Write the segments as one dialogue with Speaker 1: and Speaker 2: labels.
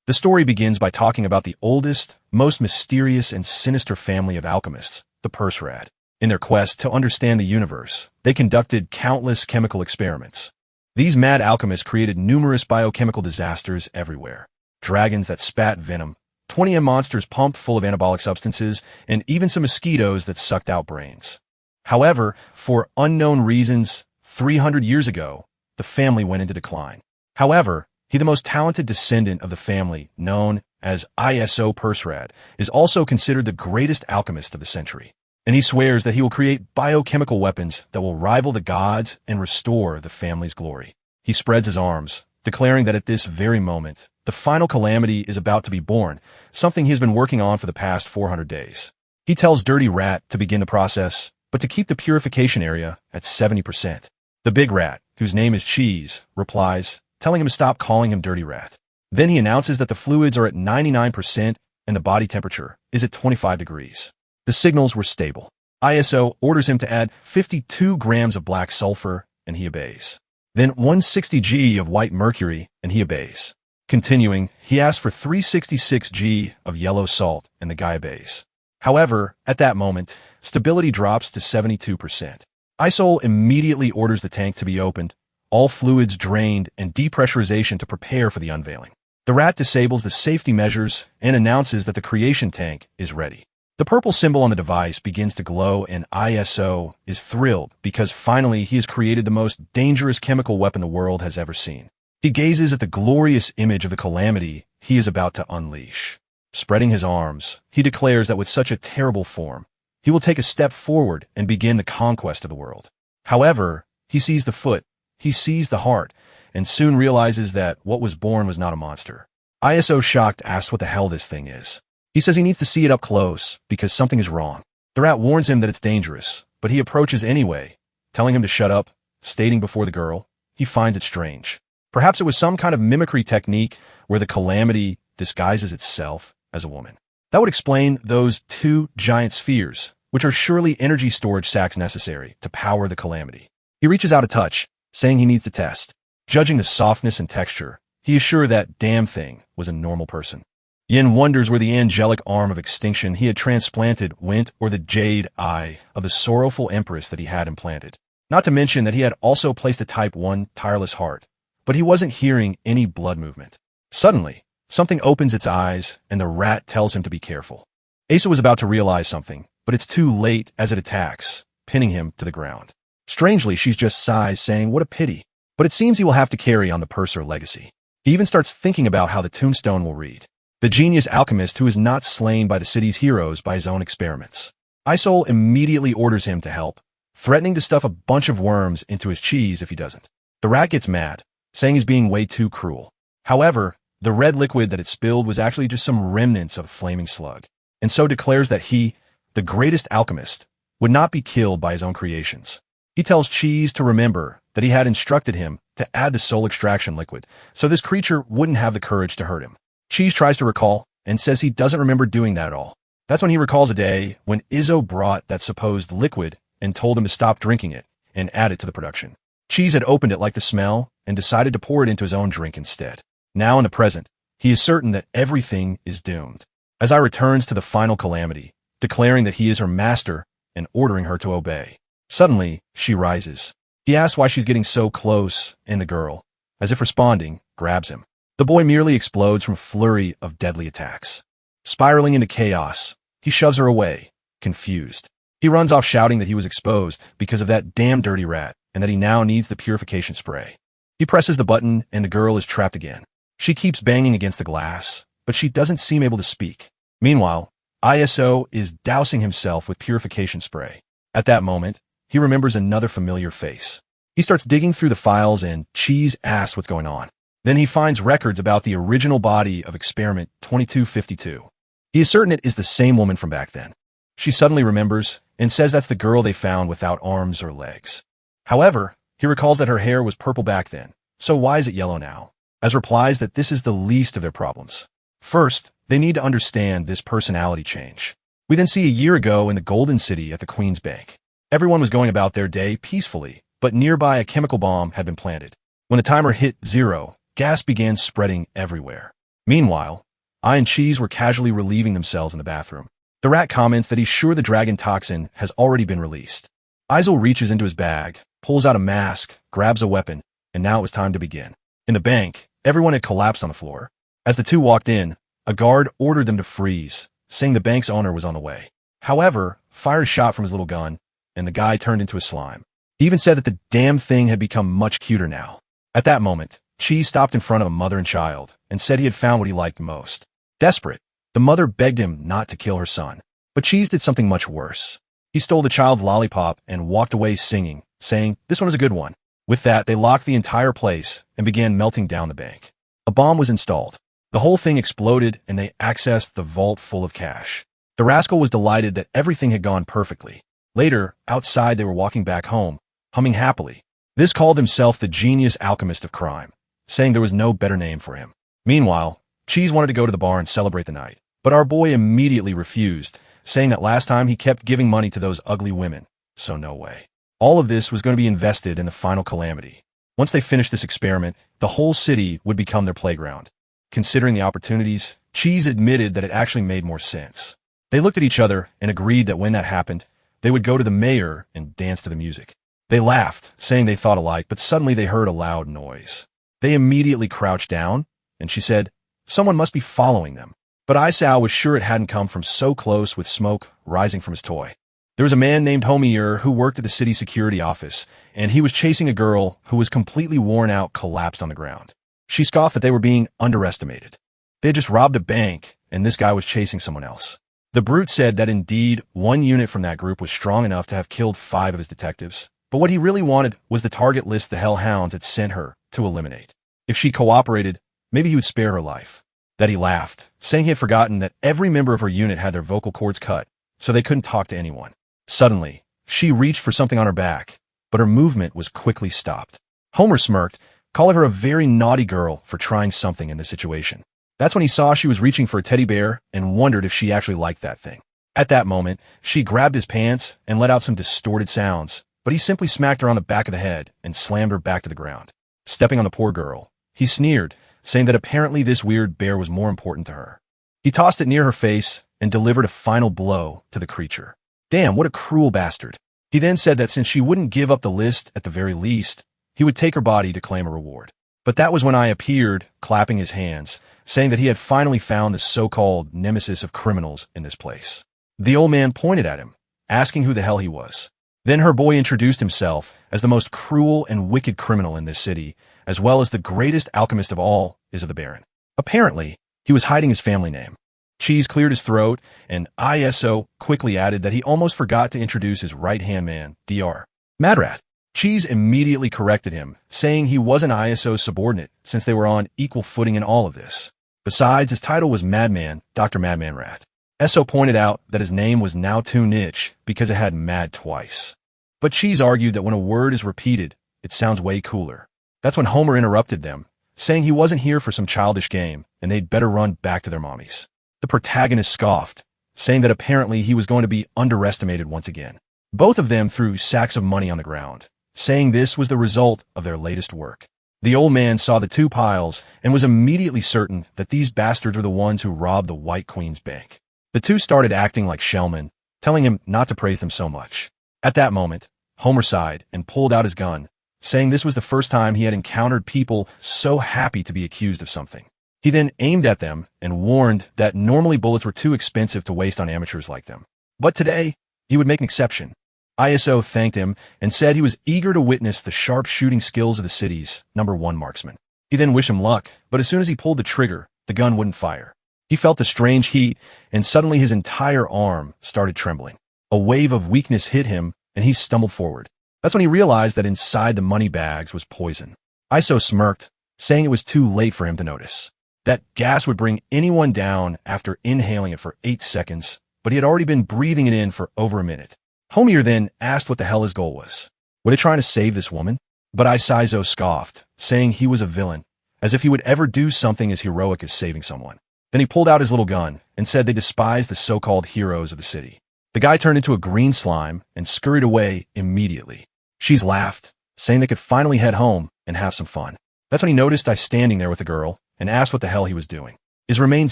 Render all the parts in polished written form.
Speaker 1: The story begins by talking about the oldest, most mysterious and sinister family of alchemists, the Persrad. In their quest to understand the universe, they conducted countless chemical experiments. These mad alchemists created numerous biochemical disasters everywhere. Dragons that spat venom, 20M monsters pumped full of anabolic substances, and even some mosquitoes that sucked out brains. However, for unknown reasons, 300 years ago, the family went into decline. However, the most talented descendant of the family, known as ISO Persrad, is also considered the greatest alchemist of the century. And he swears that he will create biochemical weapons that will rival the gods and restore the family's glory. He spreads his arms, declaring that at this very moment, the final calamity is about to be born, something he has been working on for the past 400 days. He tells Dirty Rat to begin the process, but to keep the purification area at 70%. The Big Rat, whose name is Cheese, replies, telling him to stop calling him Dirty Rat. Then he announces that the fluids are at 99% and the body temperature is at 25 degrees. The signals were stable. ISO orders him to add 52 grams of black sulfur, and he obeys. Then 160 G of white mercury, and he obeys. Continuing, he asks for 366 G of yellow salt, and the guy obeys. However, at that moment, stability drops to 72%. ISO immediately orders the tank to be opened, all fluids drained, and depressurization to prepare for the unveiling. The rat disables the safety measures and announces that the creation tank is ready. The purple symbol on the device begins to glow, and ISO is thrilled because finally he has created the most dangerous chemical weapon the world has ever seen. He gazes at the glorious image of the calamity he is about to unleash. Spreading his arms, he declares that with such a terrible form, he will take a step forward and begin the conquest of the world. However, he sees the foot, he sees the heart, and soon realizes that what was born was not a monster. ISO, shocked, asks what the hell this thing is. He says he needs to see it up close because something is wrong. The rat warns him that it's dangerous, but he approaches anyway, telling him to shut up, stating before the girl, he finds it strange. Perhaps it was some kind of mimicry technique where the calamity disguises itself as a woman. That would explain those two giant spheres, which are surely energy storage sacks necessary to power the calamity. He reaches out a touch, saying he needs to test. Judging the softness and texture, he is sure that damn thing was a normal person. Yin wonders where the angelic arm of extinction he had transplanted went, or the jade eye of the sorrowful empress that he had implanted. Not to mention that he had also placed a type 1 tireless heart, but he wasn't hearing any blood movement. Suddenly, something opens its eyes, and the rat tells him to be careful. Asa was about to realize something, but it's too late as it attacks, pinning him to the ground. Strangely, she's just sighs, saying, what a pity. But it seems he will have to carry on the Purser legacy. He even starts thinking about how the tombstone will read. The genius alchemist who is not slain by the city's heroes by his own experiments. Isol immediately orders him to help, threatening to stuff a bunch of worms into his cheese if he doesn't. The rat gets mad, saying he's being way too cruel. However, the red liquid that it spilled was actually just some remnants of a flaming slug, and so declares that he, the greatest alchemist, would not be killed by his own creations. He tells Cheese to remember that he had instructed him to add the soul extraction liquid, so this creature wouldn't have the courage to hurt him. Cheese tries to recall and says he doesn't remember doing that at all. That's when he recalls a day when Izzo brought that supposed liquid and told him to stop drinking it and add it to the production. Cheese had opened it like the smell and decided to pour it into his own drink instead. Now in the present, he is certain that everything is doomed. Azai returns to the final calamity, declaring that he is her master and ordering her to obey. Suddenly, she rises. He asks why she's getting so close, and the girl, as if responding, grabs him. The boy merely explodes from a flurry of deadly attacks. Spiraling into chaos, he shoves her away, confused. He runs off shouting that he was exposed because of that damn dirty rat, and that he now needs the purification spray. He presses the button, and the girl is trapped again. She keeps banging against the glass, but she doesn't seem able to speak. Meanwhile, ISO is dousing himself with purification spray. At that moment, he remembers another familiar face. He starts digging through the files, and Cheese asks what's going on. Then he finds records about the original body of Experiment 2252. He is certain it is the same woman from back then. She suddenly remembers and says that's the girl they found without arms or legs. However, he recalls that her hair was purple back then, so why is it yellow now? As replies that this is the least of their problems. First, they need to understand this personality change. We then see a year ago in the Golden City at the Queen's Bank. Everyone was going about their day peacefully, but nearby a chemical bomb had been planted. When the timer hit 0, gas began spreading everywhere. Meanwhile, I and Cheese were casually relieving themselves in the bathroom. The rat comments that he's sure the dragon toxin has already been released. Izel reaches into his bag, pulls out a mask, grabs a weapon, and now it was time to begin. In the bank, everyone had collapsed on the floor. As the two walked in, a guard ordered them to freeze, saying the bank's owner was on the way. However, fired a shot from his little gun, and the guy turned into a slime. He even said that the damn thing had become much cuter now. At that moment, Cheese stopped in front of a mother and child, and said he had found what he liked most. Desperate, the mother begged him not to kill her son. But Cheese did something much worse. He stole the child's lollipop and walked away singing, saying, "This one is a good one." With that, they locked the entire place and began melting down the bank. A bomb was installed. The whole thing exploded and they accessed the vault full of cash. The rascal was delighted that everything had gone perfectly. Later, outside they were walking back home, humming happily. This called himself the genius alchemist of crime, saying there was no better name for him. Meanwhile, Cheese wanted to go to the bar and celebrate the night, but our boy immediately refused, saying that last time he kept giving money to those ugly women, so no way. All of this was going to be invested in the final calamity. Once they finished this experiment, the whole city would become their playground. Considering the opportunities, Cheese admitted that it actually made more sense. They looked at each other and agreed that when that happened, they would go to the mayor and dance to the music. They laughed, saying they thought alike, but suddenly they heard a loud noise. They immediately crouched down, and she said, "Someone must be following them." But Isao was sure it hadn't come from so close with smoke rising from his toy. There was a man named Homier who worked at the city security office, and he was chasing a girl who was completely worn out, collapsed on the ground. She scoffed that they were being underestimated. They had just robbed a bank, and this guy was chasing someone else. The brute said that indeed one unit from that group was strong enough to have killed 5 of his detectives, but what he really wanted was the target list the Hellhounds had sent her to eliminate. If she cooperated, maybe he would spare her life. That he laughed, saying he had forgotten that every member of her unit had their vocal cords cut, so they couldn't talk to anyone. Suddenly, she reached for something on her back, but her movement was quickly stopped. Homer smirked, calling her a very naughty girl for trying something in this situation. That's when he saw she was reaching for a teddy bear and wondered if she actually liked that thing. At that moment, she grabbed his pants and let out some distorted sounds, but he simply smacked her on the back of the head and slammed her back to the ground. Stepping on the poor girl, he sneered, saying that apparently this weird bear was more important to her. He tossed it near her face and delivered a final blow to the creature. Damn, what a cruel bastard. He then said that since she wouldn't give up the list at the very least, he would take her body to claim a reward. But that was when I appeared, clapping his hands, saying that he had finally found the so-called nemesis of criminals in this place. The old man pointed at him, asking who the hell he was. Then her boy introduced himself as the most cruel and wicked criminal in this city, as well as the greatest alchemist of all, is of the Baron. Apparently, he was hiding his family name. Cheese cleared his throat, and ISO quickly added that he almost forgot to introduce his right-hand man, Dr. Madrat. Cheese immediately corrected him, saying he wasn't ISO's subordinate since they were on equal footing in all of this. Besides, his title was Madman, Dr. Madman Rat. Esso pointed out that his name was now too niche because it had mad twice. But Cheese argued that when a word is repeated, it sounds way cooler. That's when Homer interrupted them, saying he wasn't here for some childish game and they'd better run back to their mommies. The protagonist scoffed, saying that apparently he was going to be underestimated once again. Both of them threw sacks of money on the ground, saying this was the result of their latest work. The old man saw the 2 piles and was immediately certain that these bastards were the ones who robbed the White Queen's bank. The 2 started acting like shellmen, telling him not to praise them so much. At that moment, Homer sighed and pulled out his gun, saying this was the first time he had encountered people so happy to be accused of something. He then aimed at them and warned that normally bullets were too expensive to waste on amateurs like them. But today, he would make an exception. ISO thanked him and said he was eager to witness the sharp shooting skills of the city's #1 marksman. He then wished him luck, but as soon as he pulled the trigger, the gun wouldn't fire. He felt the strange heat, and suddenly his entire arm started trembling. A wave of weakness hit him, and he stumbled forward. That's when he realized that inside the money bags was poison. ISO smirked, saying it was too late for him to notice. That gas would bring anyone down after inhaling it for 8 seconds, but he had already been breathing it in for over a minute. Homier then asked what the hell his goal was. Were they trying to save this woman? But Isaizo scoffed, saying he was a villain, as if he would ever do something as heroic as saving someone. Then he pulled out his little gun and said they despised the so-called heroes of the city. The guy turned into a green slime and scurried away immediately. She's laughed, saying they could finally head home and have some fun. That's when he noticed I standing there with the girl and asked what the hell he was doing. Is remained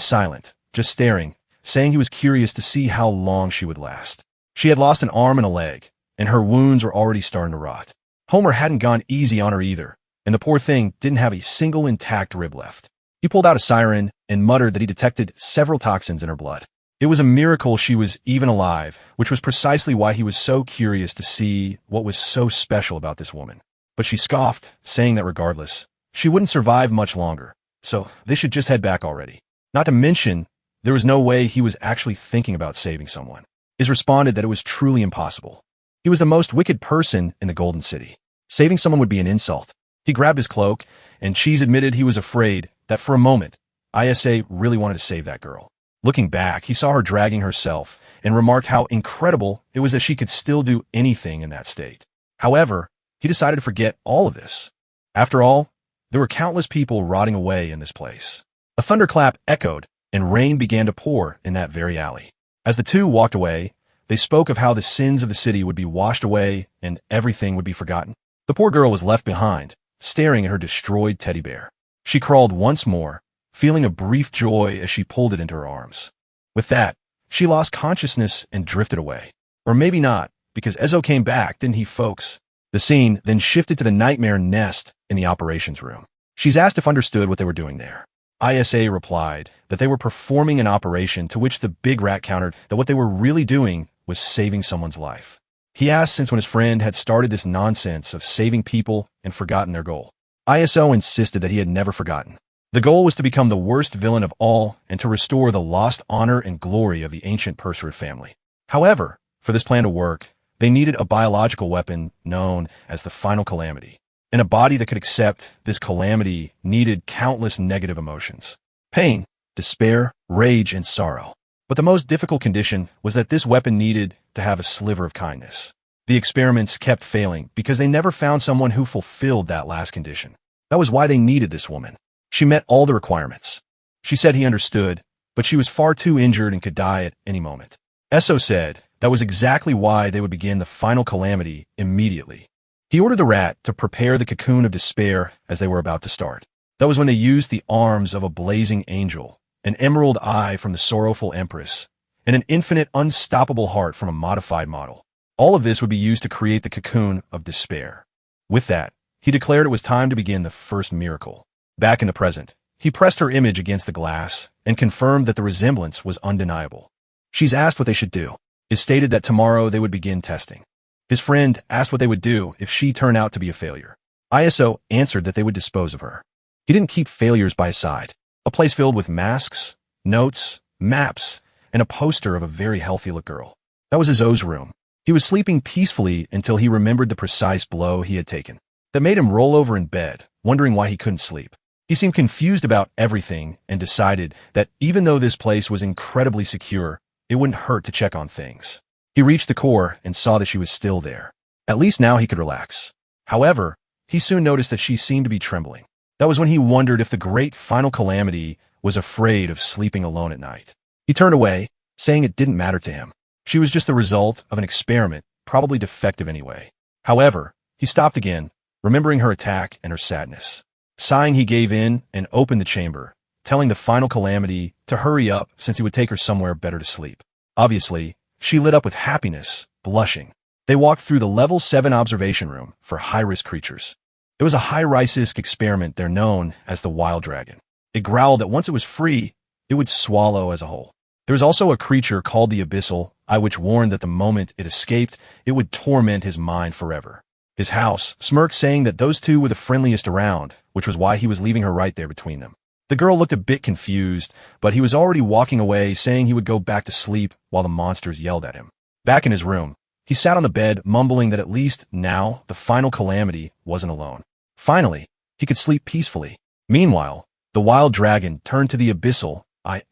Speaker 1: silent, just staring, saying he was curious to see how long she would last. She had lost an arm and a leg, and her wounds were already starting to rot. Homer hadn't gone easy on her either, and the poor thing didn't have a single intact rib left. He pulled out a siren and muttered that he detected several toxins in her blood. It was a miracle she was even alive, which was precisely why he was so curious to see what was so special about this woman. But she scoffed, saying that regardless, she wouldn't survive much longer, so they should just head back already. Not to mention, there was no way he was actually thinking about saving someone. Is responded that it was truly impossible. He was the most wicked person in the Golden City. Saving someone would be an insult. He grabbed his cloak, and Cheese admitted he was afraid that for a moment, ISA really wanted to save that girl. Looking back, he saw her dragging herself and remarked how incredible it was that she could still do anything in that state. However, he decided to forget all of this. After all, there were countless people rotting away in this place. A thunderclap echoed, and rain began to pour in that very alley. As the two walked away, they spoke of how the sins of the city would be washed away and everything would be forgotten. The poor girl was left behind, staring at her destroyed teddy bear. She crawled once more, feeling a brief joy as she pulled it into her arms. With that, she lost consciousness and drifted away. Or maybe not, because Ezo came back, didn't he, folks? The scene then shifted to the nightmare nest in the operations room. She's asked if understood what they were doing there. ISA replied that they were performing an operation, to which the big rat countered that what they were really doing was saving someone's life. He asked since when his friend had started this nonsense of saving people and forgotten their goal. ISO insisted that he had never forgotten. The goal was to become the worst villain of all and to restore the lost honor and glory of the ancient Perserid family. However, for this plan to work, they needed a biological weapon known as the Final Calamity. And a body that could accept this calamity needed countless negative emotions: pain, despair, rage, and sorrow. But the most difficult condition was that this weapon needed to have a sliver of kindness. The experiments kept failing because they never found someone who fulfilled that last condition. That was why they needed this woman. She met all the requirements. She said he understood, but she was far too injured and could die at any moment. Esso said that was exactly why they would begin the Final Calamity immediately. He ordered the rat to prepare the cocoon of despair as they were about to start. That was when they used the arms of a blazing angel, an emerald eye from the sorrowful empress, and an infinite unstoppable heart from a modified model. All of this would be used to create the cocoon of despair. With that, he declared it was time to begin the first miracle. Back in the present, he pressed her image against the glass and confirmed that the resemblance was undeniable. She's asked what they should do. It stated that tomorrow they would begin testing. His friend asked what they would do if she turned out to be a failure. ISO answered that they would dispose of her. He didn't keep failures by his side. A place filled with masks, notes, maps, and a poster of a very healthy-look girl. That was Izo's room. He was sleeping peacefully until he remembered the precise blow he had taken. That made him roll over in bed, wondering why he couldn't sleep. He seemed confused about everything and decided that even though this place was incredibly secure, it wouldn't hurt to check on things. He reached the core and saw that she was still there. At least now he could relax. However, he soon noticed that she seemed to be trembling. That was when he wondered if the great Final Calamity was afraid of sleeping alone at night. He turned away, saying it didn't matter to him. She was just the result of an experiment, probably defective anyway. However, he stopped again, remembering her attack and her sadness. Sighing, he gave in and opened the chamber, telling the Final Calamity to hurry up since he would take her somewhere better to sleep. Obviously, she lit up with happiness, blushing. They walked through the Level 7 observation room for high-risk creatures. There was a high-risk experiment there known as the Wild Dragon. It growled that once it was free, it would swallow as a whole. There was also a creature called the Abyssal, which warned that the moment it escaped, it would torment his mind forever. His house smirked, saying that those two were the friendliest around, which was why he was leaving her right there between them. The girl looked a bit confused, but he was already walking away, saying he would go back to sleep while the monsters yelled at him. Back in his room, he sat on the bed, mumbling that at least now the Final Calamity wasn't alone. Finally, he could sleep peacefully. Meanwhile, the Wild Dragon turned to the Abyssal,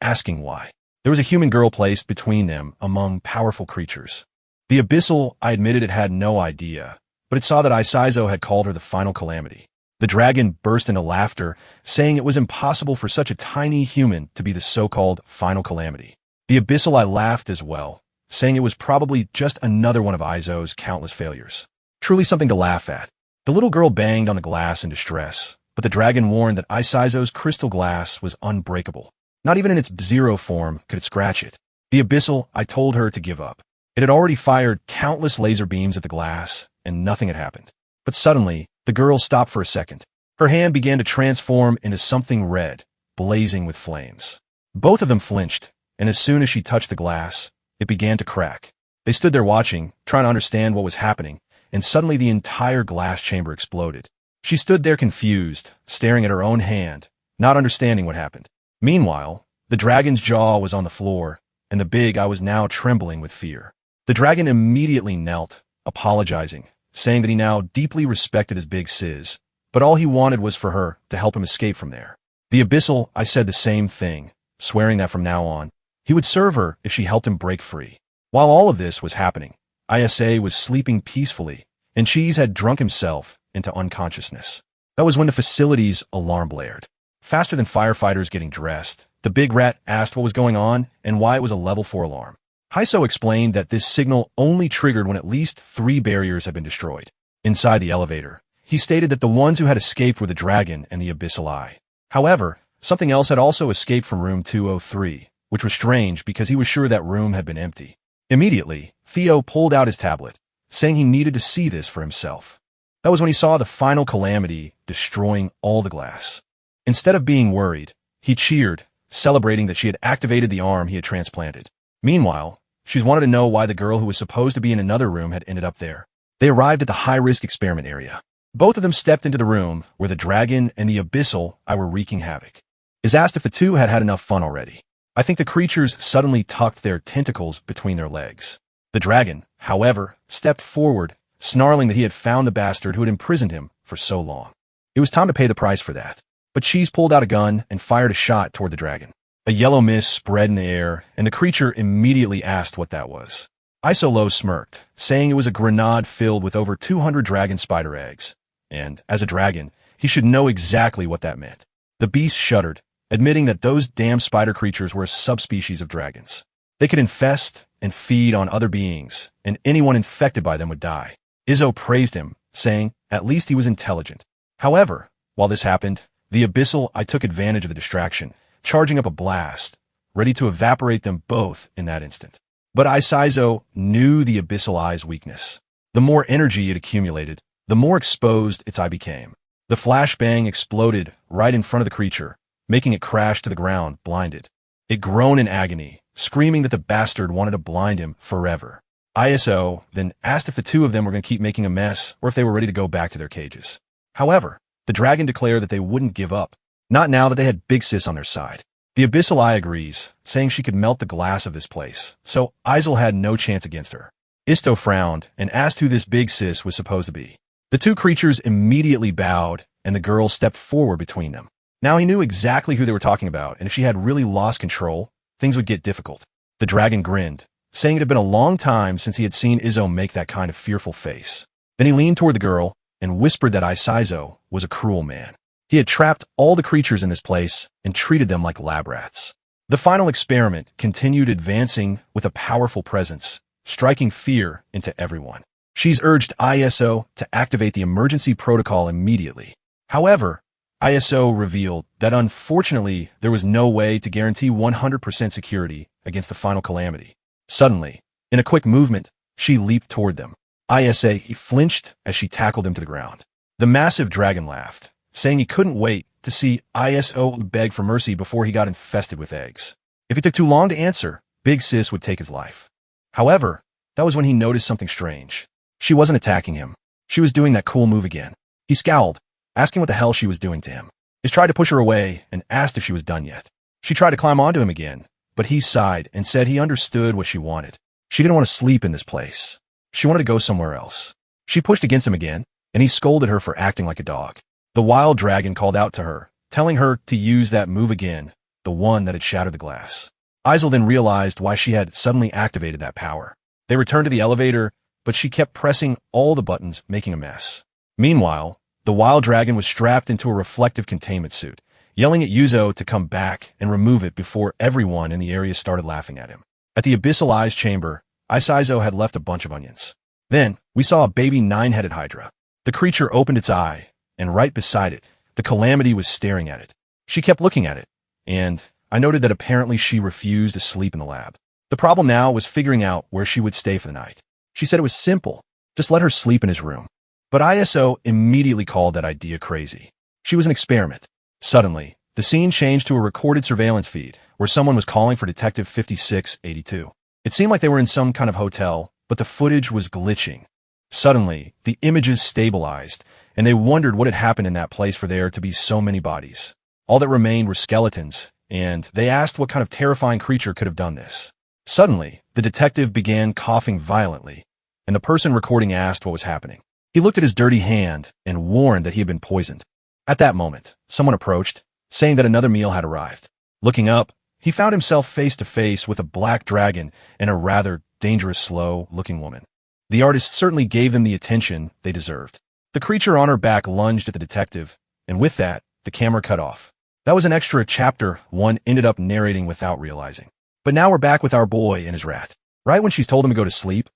Speaker 1: asking why. There was a human girl placed between them among powerful creatures. The Abyssal admitted it had no idea, but it saw that Isaizo had called her the Final Calamity. The dragon burst into laughter, saying it was impossible for such a tiny human to be the so-called Final Calamity. The Abyssal laughed as well, saying it was probably just another one of Izo's countless failures. Truly something to laugh at. The little girl banged on the glass in distress, but the dragon warned that Isaizo's crystal glass was unbreakable. Not even in its zero form could it scratch it. The abyssal, I told her to give up. It had already fired countless laser beams at the glass, and nothing had happened. But suddenly, the girl stopped for a second. Her hand began to transform into something red, blazing with flames. Both of them flinched, and as soon as she touched the glass, it began to crack. They stood there watching, trying to understand what was happening, and suddenly the entire glass chamber exploded. She stood there confused, staring at her own hand, not understanding what happened. Meanwhile, the dragon's jaw was on the floor, and the big eye was now trembling with fear. The dragon immediately knelt, apologizing, saying that he now deeply respected his big sis, but all he wanted was for her to help him escape from there. The abyssal, I said the same thing, swearing that from now on, he would serve her if she helped him break free. While all of this was happening, ISA was sleeping peacefully, and Cheese had drunk himself into unconsciousness. That was when the facility's alarm blared. Faster than firefighters getting dressed, the big rat asked what was going on and why it was a level 4 alarm. Haiso explained that this signal only triggered when at least 3 barriers had been destroyed. Inside the elevator, he stated that the ones who had escaped were the dragon and the abyssal eye. However, something else had also escaped from room 203, which was strange because he was sure that room had been empty. Immediately, Theo pulled out his tablet, saying he needed to see this for himself. That was when he saw the final calamity destroying all the glass. Instead of being worried, he cheered, celebrating that she had activated the arm he had transplanted. Meanwhile, she wanted to know why the girl who was supposed to be in another room had ended up there. They arrived at the high-risk experiment area. Both of them stepped into the room where the dragon and the abyssal eye were wreaking havoc. Is asked if the two had had enough fun already. I think the creatures suddenly tucked their tentacles between their legs. The dragon, however, stepped forward, snarling that he had found the bastard who had imprisoned him for so long. It was time to pay the price for that. But Cheese pulled out a gun and fired a shot toward the dragon. A yellow mist spread in the air, and the creature immediately asked what that was. Isolo smirked, saying it was a grenade filled with over 200 dragon spider eggs. And, as a dragon, he should know exactly what that meant. The beast shuddered, admitting that those damn spider creatures were a subspecies of dragons. They could infest and feed on other beings, and anyone infected by them would die. Izzo praised him, saying, at least he was intelligent. However, while this happened, the abyssal eye took advantage of the distraction, charging up a blast, ready to evaporate them both in that instant. But Isaizo knew the abyssal eye's weakness. The more energy it accumulated, the more exposed its eye became. The flashbang exploded right in front of the creature, making it crash to the ground, blinded. It groaned in agony, screaming that the bastard wanted to blind him forever. ISO then asked if the two of them were going to keep making a mess or if they were ready to go back to their cages. However, the dragon declared that they wouldn't give up, not now that they had Big Sis on their side. The abyssal eye agrees, saying she could melt the glass of this place, so Isel had no chance against her. Isto frowned and asked who this Big Sis was supposed to be. The two creatures immediately bowed, and the girl stepped forward between them. Now he knew exactly who they were talking about, and if she had really lost control, things would get difficult. The dragon grinned, saying it had been a long time since he had seen Izzo make that kind of fearful face. Then he leaned toward the girl and whispered that Isaizo was a cruel man. He had trapped all the creatures in this place and treated them like lab rats. The final experiment continued advancing with a powerful presence, striking fear into everyone. She's urged ISO to activate the emergency protocol immediately. However, ISO revealed that unfortunately there was no way to guarantee 100% security against the final calamity. Suddenly, in a quick movement, she leaped toward them. ISA flinched as she tackled him to the ground. The massive dragon laughed, saying he couldn't wait to see ISO beg for mercy before he got infested with eggs. If it took too long to answer, Big Sis would take his life. However, that was when he noticed something strange. She wasn't attacking him. She was doing that cool move again. He scowled, asking what the hell she was doing to him. He tried to push her away and asked if she was done yet. She tried to climb onto him again, but he sighed and said he understood what she wanted. She didn't want to sleep in this place. She wanted to go somewhere else. She pushed against him again, and he scolded her for acting like a dog. The wild dragon called out to her, telling her to use that move again, the one that had shattered the glass. Isel then realized why she had suddenly activated that power. They returned to the elevator, but she kept pressing all the buttons, making a mess. Meanwhile, the wild dragon was strapped into a reflective containment suit, yelling at Yuzo to come back and remove it before everyone in the area started laughing at him. At the Abyssal Eyes chamber, Isaizo had left a bunch of onions. Then, we saw a baby 9-headed hydra. The creature opened its eye, and right beside it, the calamity was staring at it. She kept looking at it, and I noted that apparently she refused to sleep in the lab. The problem now was figuring out where she would stay for the night. She said it was simple. Just let her sleep in his room. But ISO immediately called that idea crazy. She was an experiment. Suddenly, the scene changed to a recorded surveillance feed where someone was calling for Detective 5682. It seemed like they were in some kind of hotel, but the footage was glitching. Suddenly, the images stabilized, and they wondered what had happened in that place for there to be so many bodies. All that remained were skeletons, and they asked what kind of terrifying creature could have done this. Suddenly, the detective began coughing violently, and the person recording asked what was happening. He looked at his dirty hand and warned that he had been poisoned. At that moment, someone approached, saying that another meal had arrived. Looking up, he found himself face to face with a black dragon and a rather dangerous, slow-looking woman. The artist certainly gave them the attention they deserved. The creature on her back lunged at the detective, and with that, the camera cut off. That was an extra chapter one ended up narrating without realizing. But now we're back with our boy and his rat. Right when she's told him to go to sleep,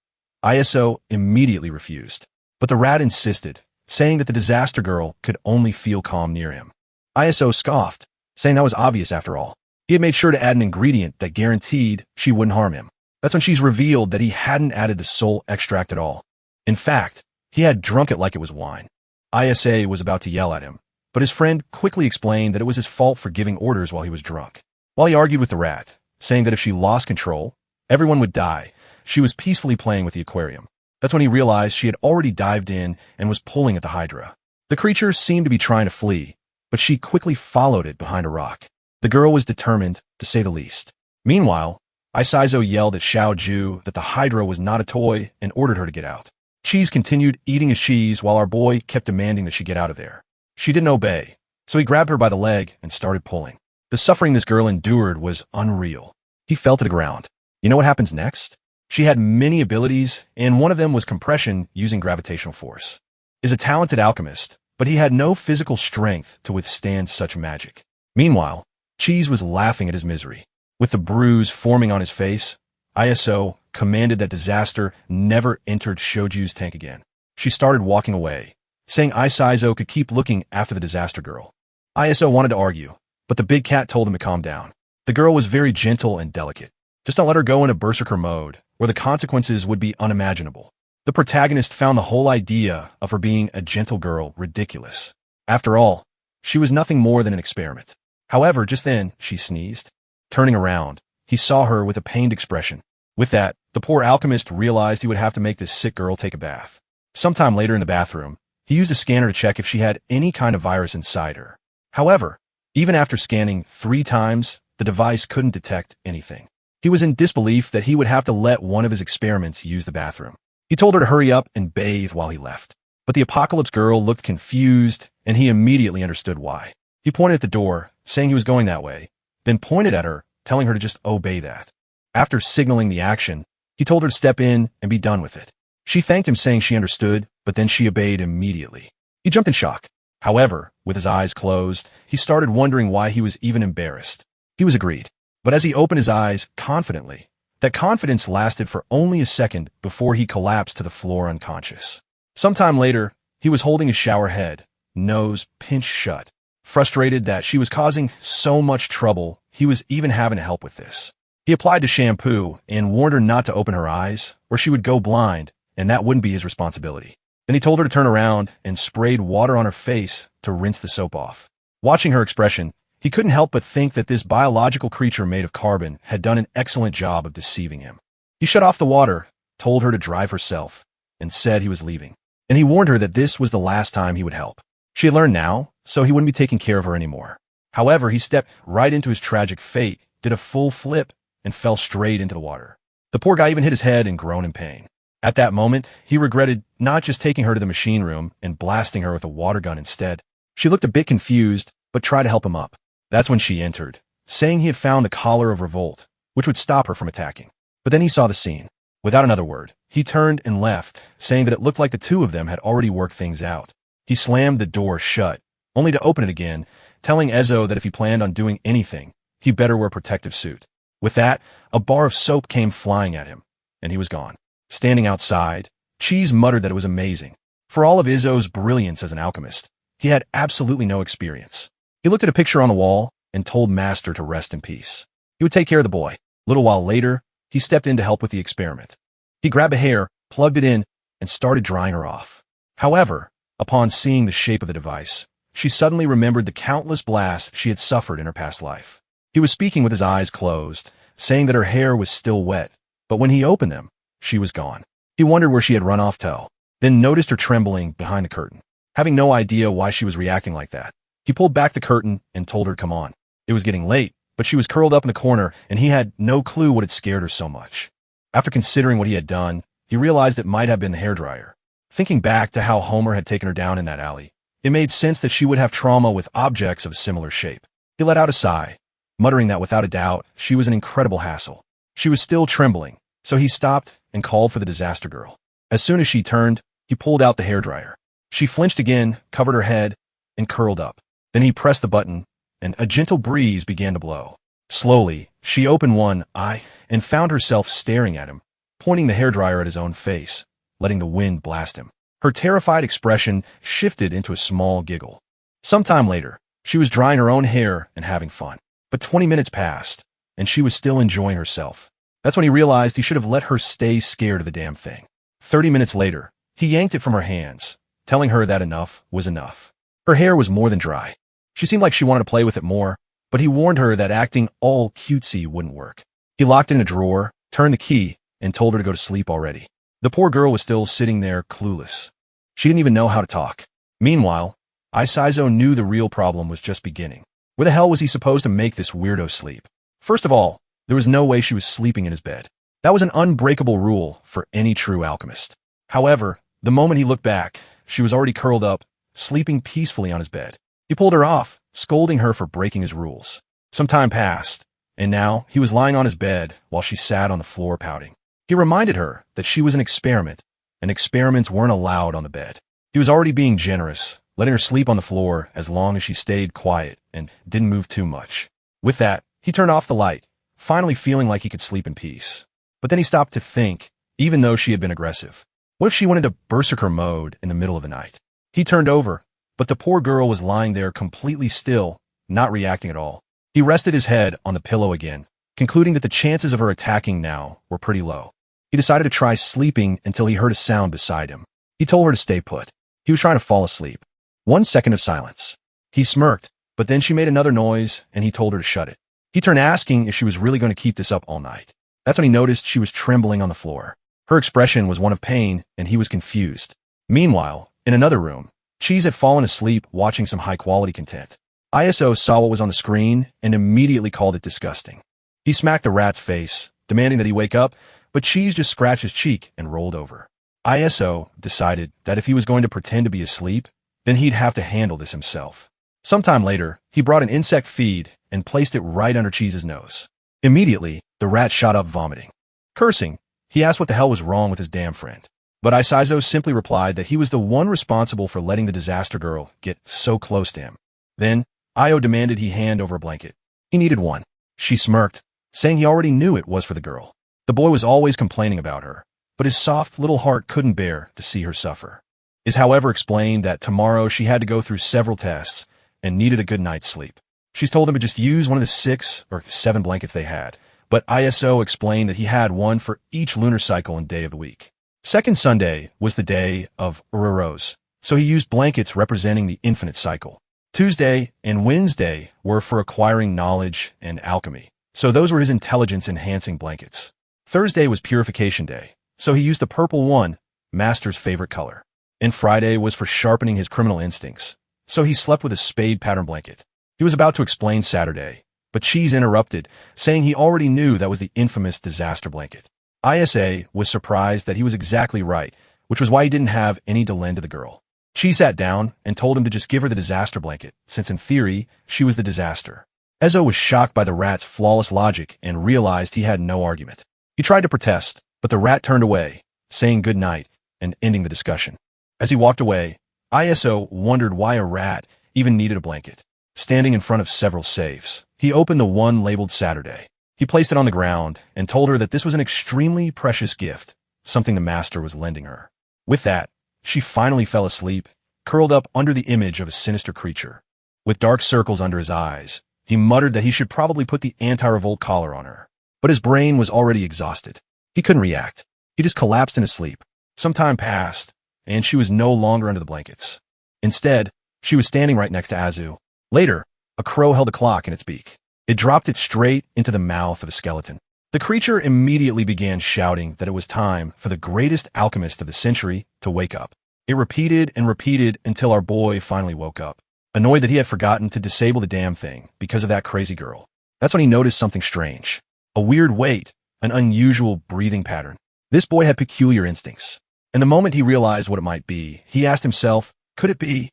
Speaker 1: ISO immediately refused. But the rat insisted, saying that the disaster girl could only feel calm near him. ISO scoffed, saying that was obvious after all. He had made sure to add an ingredient that guaranteed she wouldn't harm him. That's when she's revealed that he hadn't added the soul extract at all. In fact, he had drunk it like it was wine. ISA was about to yell at him, but his friend quickly explained that it was his fault for giving orders while he was drunk. While he argued with the rat, saying that if she lost control, everyone would die, she was peacefully playing with the aquarium. That's when he realized she had already dived in and was pulling at the hydra. The creature seemed to be trying to flee, but she quickly followed it behind a rock. The girl was determined, to say the least. Meanwhile, Isaizo yelled at Xiao Ju that the hydra was not a toy and ordered her to get out. Cheese continued eating his cheese while our boy kept demanding that she get out of there. She didn't obey, so he grabbed her by the leg and started pulling. The suffering this girl endured was unreal. He fell to the ground. You know what happens next? She had many abilities, and one of them was compression using gravitational force. Is a talented alchemist, but he had no physical strength to withstand such magic. Meanwhile, Cheese was laughing at his misery. With the bruise forming on his face, ISO commanded that disaster never entered Shoju's tank again. She started walking away, saying Isaizo could keep looking after the disaster girl. ISO wanted to argue, but the big cat told him to calm down. The girl was very gentle and delicate. Just don't let her go into berserker mode, where the consequences would be unimaginable. The protagonist found the whole idea of her being a gentle girl ridiculous. After all, she was nothing more than an experiment. However, just then, she sneezed. Turning around, he saw her with a pained expression. With that, the poor alchemist realized he would have to make this sick girl take a bath. Sometime later in the bathroom, he used a scanner to check if she had any kind of virus inside her. However, even after scanning 3 times, the device couldn't detect anything. He was in disbelief that he would have to let one of his experiments use the bathroom. He told her to hurry up and bathe while he left. But the apocalypse girl looked confused, and he immediately understood why. He pointed at the door, saying he was going that way, then pointed at her, telling her to just obey that. After signaling the action, he told her to step in and be done with it. She thanked him, saying she understood, but then she obeyed immediately. He jumped in shock. However, with his eyes closed, he started wondering why he was even embarrassed. He was agreed. But as he opened his eyes confidently, that confidence lasted for only a second before he collapsed to the floor unconscious. Sometime later, he was holding his shower head, nose pinched shut. Frustrated that she was causing so much trouble, he was even having to help with this. He applied to shampoo and warned her not to open her eyes, or she would go blind, and that wouldn't be his responsibility. Then he told her to turn around and sprayed water on her face to rinse the soap off. Watching her expression, he couldn't help but think that this biological creature made of carbon had done an excellent job of deceiving him. He shut off the water, told her to drive herself, and said he was leaving. And he warned her that this was the last time he would help. She had learned now, so he wouldn't be taking care of her anymore. However, he stepped right into his tragic fate, did a full flip, and fell straight into the water. The poor guy even hit his head and groaned in pain. At that moment, he regretted not just taking her to the machine room and blasting her with a water gun instead. She looked a bit confused, but tried to help him up. That's when she entered, saying he had found the collar of revolt, which would stop her from attacking. But then he saw the scene. Without another word, he turned and left, saying that it looked like the two of them had already worked things out. He slammed the door shut, only to open it again, telling Ezo that if he planned on doing anything, he better wear a protective suit. With that, a bar of soap came flying at him, and he was gone. Standing outside, Cheese muttered that it was amazing. For all of Izzo's brilliance as an alchemist, he had absolutely no experience. He looked at a picture on the wall and told Master to rest in peace. He would take care of the boy. A little while later, he stepped in to help with the experiment. He grabbed a hair, plugged it in, and started drying her off. However, upon seeing the shape of the device, she suddenly remembered the countless blasts she had suffered in her past life. He was speaking with his eyes closed, saying that her hair was still wet, but when he opened them, she was gone. He wondered where she had run off to, then noticed her trembling behind the curtain. Having no idea why she was reacting like that, he pulled back the curtain and told her to come on. It was getting late, but she was curled up in the corner, and he had no clue what had scared her so much. After considering what he had done, he realized it might have been the hairdryer. Thinking back to how Homer had taken her down in that alley, it made sense that she would have trauma with objects of a similar shape. He let out a sigh, muttering that without a doubt, she was an incredible hassle. She was still trembling, so he stopped and called for the disaster girl. As soon as she turned, he pulled out the hairdryer. She flinched again, covered her head, and curled up. Then he pressed the button, and a gentle breeze began to blow. Slowly, she opened one eye and found herself staring at him, pointing the hairdryer at his own face, letting the wind blast him. Her terrified expression shifted into a small giggle. Sometime later, she was drying her own hair and having fun. But 20 minutes passed, and she was still enjoying herself. That's when he realized he should have let her stay scared of the damn thing. 30 minutes later, he yanked it from her hands, telling her that enough was enough. Her hair was more than dry. She seemed like she wanted to play with it more, but he warned her that acting all cutesy wouldn't work. He locked it in a drawer, turned the key, and told her to go to sleep already. The poor girl was still sitting there clueless. She didn't even know how to talk. Meanwhile, Isaizo knew the real problem was just beginning. Where the hell was he supposed to make this weirdo sleep? First of all, there was no way she was sleeping in his bed. That was an unbreakable rule for any true alchemist. However, the moment he looked back, she was already curled up, sleeping peacefully on his bed. He pulled her off, scolding her for breaking his rules. Some time passed, and now he was lying on his bed while she sat on the floor pouting. He reminded her that she was an experiment, and experiments weren't allowed on the bed. He was already being generous, letting her sleep on the floor as long as she stayed quiet and didn't move too much. With that, he turned off the light, finally feeling like he could sleep in peace. But then he stopped to think, even though she had been aggressive. What if she went into berserker mode in the middle of the night? He turned over, but the poor girl was lying there completely still, not reacting at all. He rested his head on the pillow again, concluding that the chances of her attacking now were pretty low. He decided to try sleeping until he heard a sound beside him. He told her to stay put. He was trying to fall asleep. 1 second of silence. He smirked, but then she made another noise, and he told her to shut it. He turned asking if she was really going to keep this up all night. That's when he noticed she was trembling on the floor. Her expression was one of pain, and he was confused. Meanwhile, in another room, Cheese had fallen asleep watching some high-quality content. ISO saw what was on the screen and immediately called it disgusting. He smacked the rat's face, demanding that he wake up, but Cheese just scratched his cheek and rolled over. ISO decided that if he was going to pretend to be asleep, then he'd have to handle this himself. Sometime later, he brought an insect feed and placed it right under Cheese's nose. Immediately, the rat shot up vomiting. Cursing, he asked what the hell was wrong with his damn friend. But Isaizo simply replied that he was the one responsible for letting the disaster girl get so close to him. Then, Io demanded he hand over a blanket. He needed one. She smirked, saying he already knew it was for the girl. The boy was always complaining about her, but his soft little heart couldn't bear to see her suffer. Is however explained that tomorrow she had to go through several tests and needed a good night's sleep. She's told him to just use one of the 6 or 7 blankets they had, but ISO explained that he had one for each lunar cycle and day of the week. Second Sunday was the day of Ururos, so he used blankets representing the infinite cycle. Tuesday and Wednesday were for acquiring knowledge and alchemy, so those were his intelligence-enhancing blankets. Thursday was purification day, so he used the purple one, Master's favorite color. And Friday was for sharpening his criminal instincts, so he slept with a spade pattern blanket. He was about to explain Saturday, but Cheese interrupted, saying he already knew that was the infamous disaster blanket. ISA was surprised that he was exactly right, which was why he didn't have any to lend to the girl. Cheese sat down and told him to just give her the disaster blanket, since in theory, she was the disaster. Ezo was shocked by the rat's flawless logic and realized he had no argument. He tried to protest, but the rat turned away, saying good night and ending the discussion. As he walked away, ISO wondered why a rat even needed a blanket. Standing in front of several safes, he opened the one labeled Saturday. He placed it on the ground and told her that this was an extremely precious gift, something the master was lending her. With that, she finally fell asleep, curled up under the image of a sinister creature. With dark circles under his eyes, He muttered that he should probably put the anti-revolt collar on her. But his brain was already exhausted. He couldn't react. He just collapsed into sleep. Some time passed, and she was no longer under the blankets. Instead, she was standing right next to Azu. Later, a crow held a clock in its beak. It dropped it straight into the mouth of a skeleton. The creature immediately began shouting that it was time for the greatest alchemist of the century to wake up. It repeated and repeated until our boy finally woke up, annoyed that he had forgotten to disable the damn thing because of that crazy girl. That's when he noticed something strange. A weird weight, an unusual breathing pattern. This boy had peculiar instincts. And the moment he realized what it might be, he asked himself, could it be?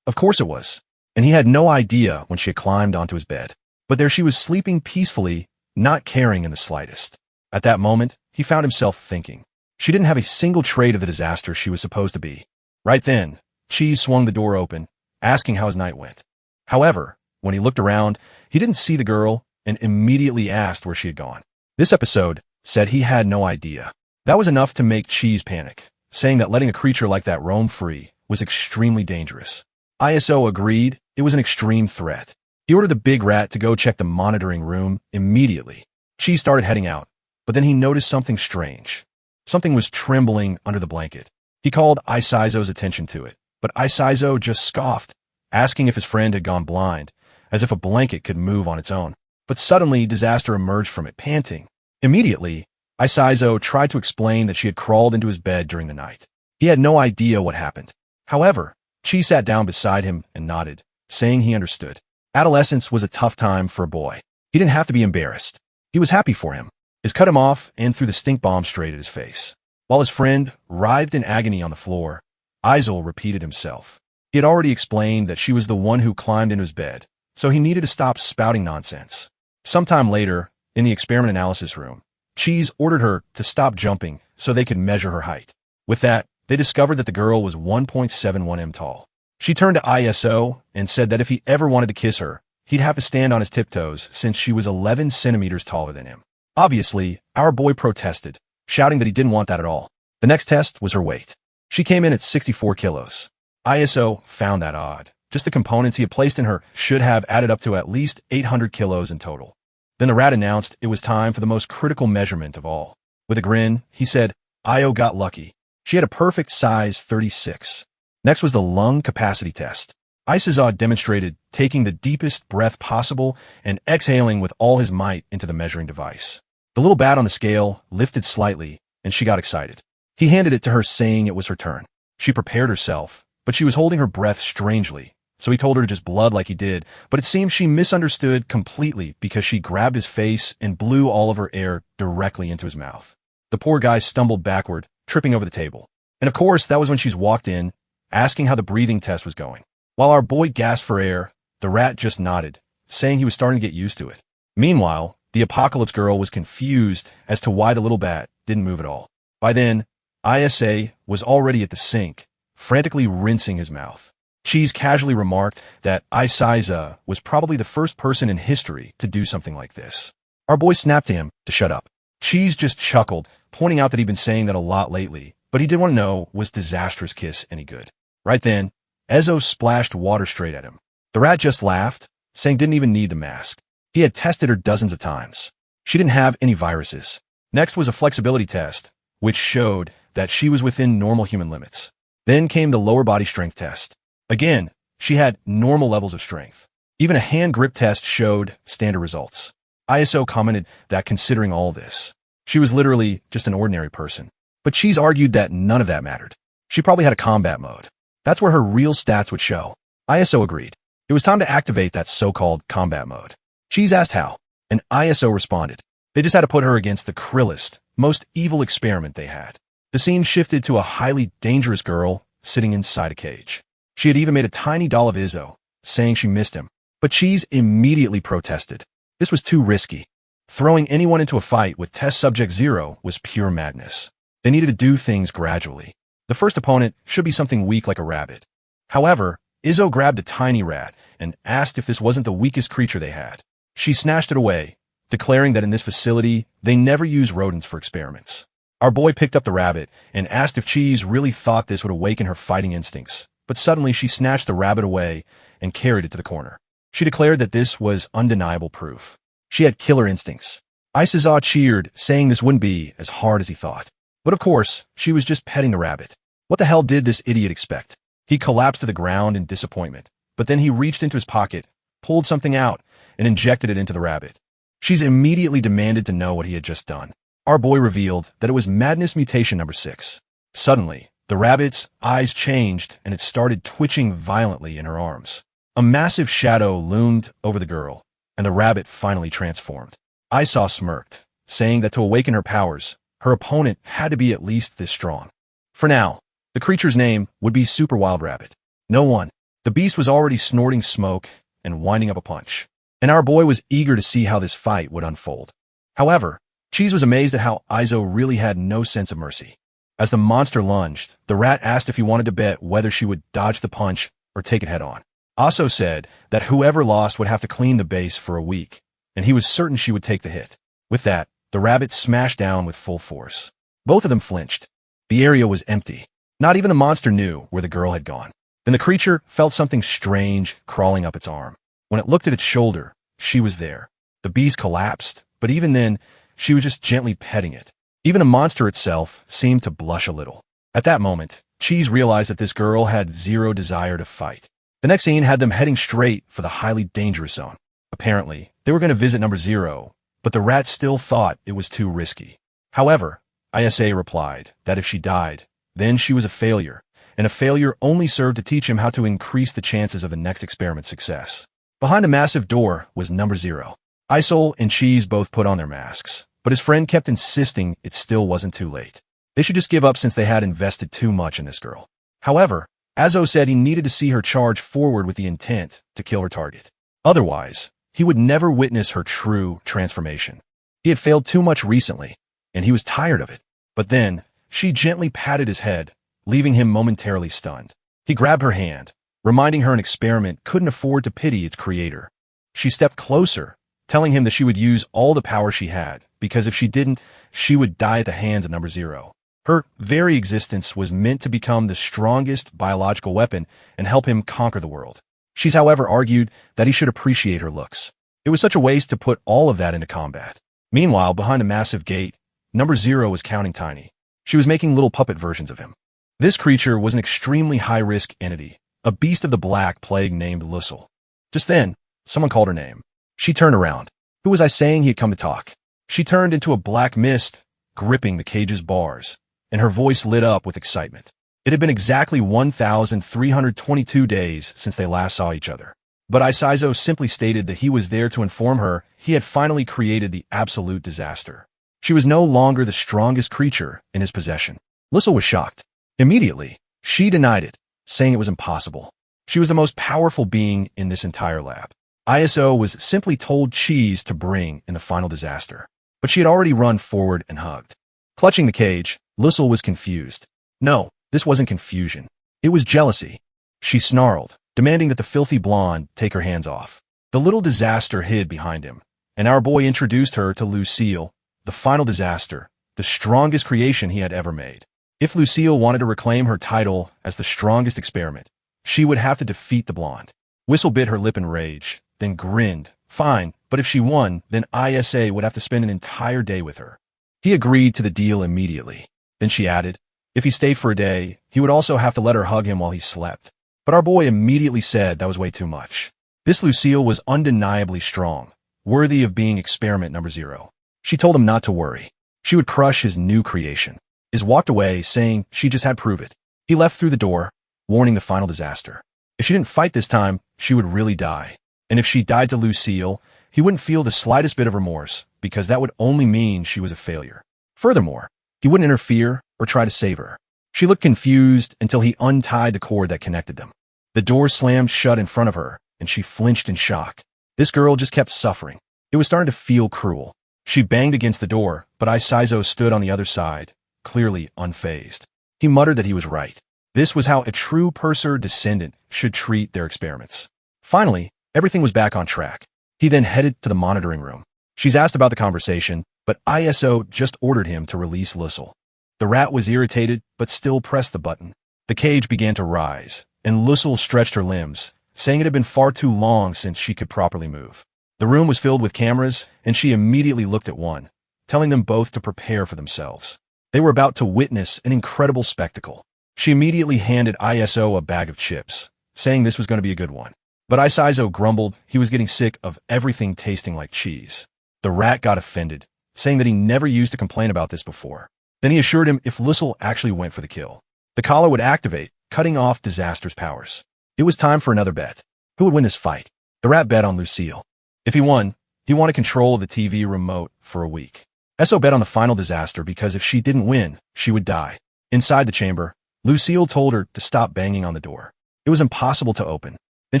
Speaker 1: Of course it was. And he had no idea when she had climbed onto his bed. But there she was sleeping peacefully, not caring in the slightest. At that moment, he found himself thinking. She didn't have a single trait of the disaster she was supposed to be. Right then, Cheese swung the door open, asking how his night went. However, when he looked around, he didn't see the girl and immediately asked where she had gone. This episode said he had no idea. That was enough to make Cheese panic, saying that letting a creature like that roam free was extremely dangerous. ISO agreed it was an extreme threat. He ordered the big rat to go check the monitoring room immediately. Cheese started heading out, but then he noticed something strange. Something was trembling under the blanket. He called Isaizo's attention to it, but Isaizo just scoffed, asking if his friend had gone blind, as if a blanket could move on its own. But suddenly, Disaster emerged from it, panting. Immediately, Isaizo tried to explain that she had crawled into his bed during the night. He had no idea what happened. However, Cheese sat down beside him and nodded, saying he understood. Adolescence was a tough time for a boy. He didn't have to be embarrassed. He was happy for him. His cut him off and threw the stink bomb straight at his face. While his friend writhed in agony on the floor, Isol repeated himself. He had already explained that she was the one who climbed into his bed, so he needed to stop spouting nonsense. Sometime later, in the experiment analysis room, Cheese ordered her to stop jumping so they could measure her height. With that, they discovered that the girl was 1.71 m tall. She turned to ISO and said that if he ever wanted to kiss her, he'd have to stand on his tiptoes since she was 11 centimeters taller than him. Obviously, our boy protested, shouting that he didn't want that at all. The next test was her weight. She came in at 64 kilos. ISO found that odd. Just the components he had placed in her should have added up to at least 800 kilos in total. Then the rat announced it was time for the most critical measurement of all. With a grin, he said, Io got lucky. She had a perfect size 36. Next was the lung capacity test. Isazod demonstrated taking the deepest breath possible and exhaling with all his might into the measuring device. The little bat on the scale lifted slightly, and she got excited. He handed it to her, saying it was her turn. She prepared herself, but she was holding her breath strangely, so he told her to just blood like he did, but it seemed she misunderstood completely because she grabbed his face and blew all of her air directly into his mouth. The poor guy stumbled backward, tripping over the table. And of course, that was when she walked in, asking how the breathing test was going. While our boy gasped for air, the rat just nodded, saying he was starting to get used to it. Meanwhile, the Apocalypse Girl was confused as to why the little bat didn't move at all. By then, ISA was already at the sink, frantically rinsing his mouth. Cheese casually remarked that Isaiza was probably the first person in history to do something like this. Our boy snapped to him to shut up. Cheese just chuckled, pointing out that he'd been saying that a lot lately, but he did want to know, was Disastrous Kiss any good? Right then, Ezo splashed water straight at him. The rat just laughed, saying didn't even need the mask. He had tested her dozens of times. She didn't have any viruses. Next was a flexibility test, which showed that she was within normal human limits. Then came the lower body strength test. Again, she had normal levels of strength. Even a hand grip test showed standard results. ISO commented that considering all this, she was literally just an ordinary person. But Cheese argued that none of that mattered. She probably had a combat mode. That's where her real stats would show. ISO agreed. It was time to activate that so-called combat mode. Cheese asked how, and ISO responded. They just had to put her against the krillest, most evil experiment they had. The scene shifted to a highly dangerous girl sitting inside a cage. She had even made a tiny doll of Izzo, saying she missed him. But Cheese immediately protested. This was too risky. Throwing anyone into a fight with Test Subject Zero was pure madness. They needed to do things gradually. The first opponent should be something weak like a rabbit. However, Izzo grabbed a tiny rat and asked if this wasn't the weakest creature they had. She snatched it away, declaring that in this facility, they never use rodents for experiments. Our boy picked up the rabbit and asked if Cheese really thought this would awaken her fighting instincts, but suddenly she snatched the rabbit away and carried it to the corner. She declared that this was undeniable proof. She had killer instincts. Isaza cheered, saying this wouldn't be as hard as he thought. But of course, she was just petting the rabbit. What the hell did this idiot expect? He collapsed to the ground in disappointment, but then he reached into his pocket, pulled something out, and injected it into the rabbit. She's immediately demanded to know what he had just done. Our boy revealed that it was madness mutation number 6. Suddenly, the rabbit's eyes changed and it started twitching violently in her arms. A massive shadow loomed over the girl, and the rabbit finally transformed. Isa smirked, saying that to awaken her powers, her opponent had to be at least this strong. For now, the creature's name would be Super Wild Rabbit. No one. The beast was already snorting smoke and winding up a punch, and our boy was eager to see how this fight would unfold. However, Cheese was amazed at how Izo really had no sense of mercy. As the monster lunged, the rat asked if he wanted to bet whether she would dodge the punch or take it head-on. Aso said that whoever lost would have to clean the base for a week, and he was certain she would take the hit. With that, the rabbit smashed down with full force. Both of them flinched. The area was empty. Not even the monster knew where the girl had gone. Then the creature felt something strange crawling up its arm. When it looked at its shoulder, she was there. The beast collapsed, but even then, she was just gently petting it. Even the monster itself seemed to blush a little. At that moment, Cheese realized that this girl had zero desire to fight. The next scene had them heading straight for the highly dangerous zone. Apparently, they were going to visit number 0, but the rat still thought it was too risky. However, Isa replied that if she died, then she was a failure, and a failure only served to teach him how to increase the chances of the next experiment's success. Behind a massive door was number 0. Isol and Cheese both put on their masks, but his friend kept insisting it still wasn't too late. They should just give up since they had invested too much in this girl. However, Azo said he needed to see her charge forward with the intent to kill her target. Otherwise, he would never witness her true transformation. He had failed too much recently, and he was tired of it. But then, she gently patted his head, leaving him momentarily stunned. He grabbed her hand, reminding her an experiment couldn't afford to pity its creator. She stepped closer, telling him that she would use all the power she had, because if she didn't, she would die at the hands of number 0. Her very existence was meant to become the strongest biological weapon and help him conquer the world. She's however argued that he should appreciate her looks. It was such a waste to put all of that into combat. Meanwhile, behind a massive gate, number 0 was counting tiny. She was making little puppet versions of him. This creature was an extremely high-risk entity, a beast of the Black Plague named Lussel. Just then, someone called her name. She turned around. Who was I saying he had come to talk? She turned into a black mist, gripping the cage's bars, and her voice lit up with excitement. It had been exactly 1,322 days since they last saw each other. But Isaizo simply stated that he was there to inform her he had finally created the absolute disaster. She was no longer the strongest creature in his possession. Lussel was shocked. Immediately, she denied it, saying it was impossible. She was the most powerful being in this entire lab. ISO was simply told Cheese to bring in the final disaster. But she had already run forward and hugged. Clutching the cage, Lussel was confused. No, this wasn't confusion. It was jealousy. She snarled, demanding that the filthy blonde take her hands off. The little disaster hid behind him, and our boy introduced her to Lucille, the final disaster, the strongest creation he had ever made. If Lucille wanted to reclaim her title as the strongest experiment, she would have to defeat the blonde. Whistle bit her lip in rage, then grinned. Fine, but if she won, then ISA would have to spend an entire day with her. He agreed to the deal immediately. Then she added, if he stayed for a day, he would also have to let her hug him while he slept. But our boy immediately said that was way too much. This Lucille was undeniably strong, worthy of being experiment number 0. She told him not to worry. She would crush his new creation. Iz walked away, saying she just had to prove it. He left through the door, warning the final disaster. If she didn't fight this time, she would really die. And if she died to Lucille, he wouldn't feel the slightest bit of remorse, because that would only mean she was a failure. Furthermore, he wouldn't interfere or try to save her. She looked confused until he untied the cord that connected them. The door slammed shut in front of her, and she flinched in shock. This girl just kept suffering. It was starting to feel cruel. She banged against the door, but Isaizo stood on the other side, clearly unfazed. He muttered that he was right. This was how a true Purser descendant should treat their experiments. Finally, everything was back on track. He then headed to the monitoring room. She's asked about the conversation, but ISO just ordered him to release Lussel. The rat was irritated, but still pressed the button. The cage began to rise, and Lussel stretched her limbs, saying it had been far too long since she could properly move. The room was filled with cameras, and she immediately looked at one, telling them both to prepare for themselves. They were about to witness an incredible spectacle. She immediately handed ISO a bag of chips, saying this was going to be a good one. But Isaizo grumbled he was getting sick of everything tasting like cheese. The rat got offended, saying that he never used to complain about this before. Then he assured him if Lucille actually went for the kill, the collar would activate, cutting off Disaster's powers. It was time for another bet. Who would win this fight? The rat bet on Lucille. If he won, he wanted control of the TV remote for a week. Eso bet on the final Disaster because if she didn't win, she would die. Inside the chamber, Lucille told her to stop banging on the door. It was impossible to open. Then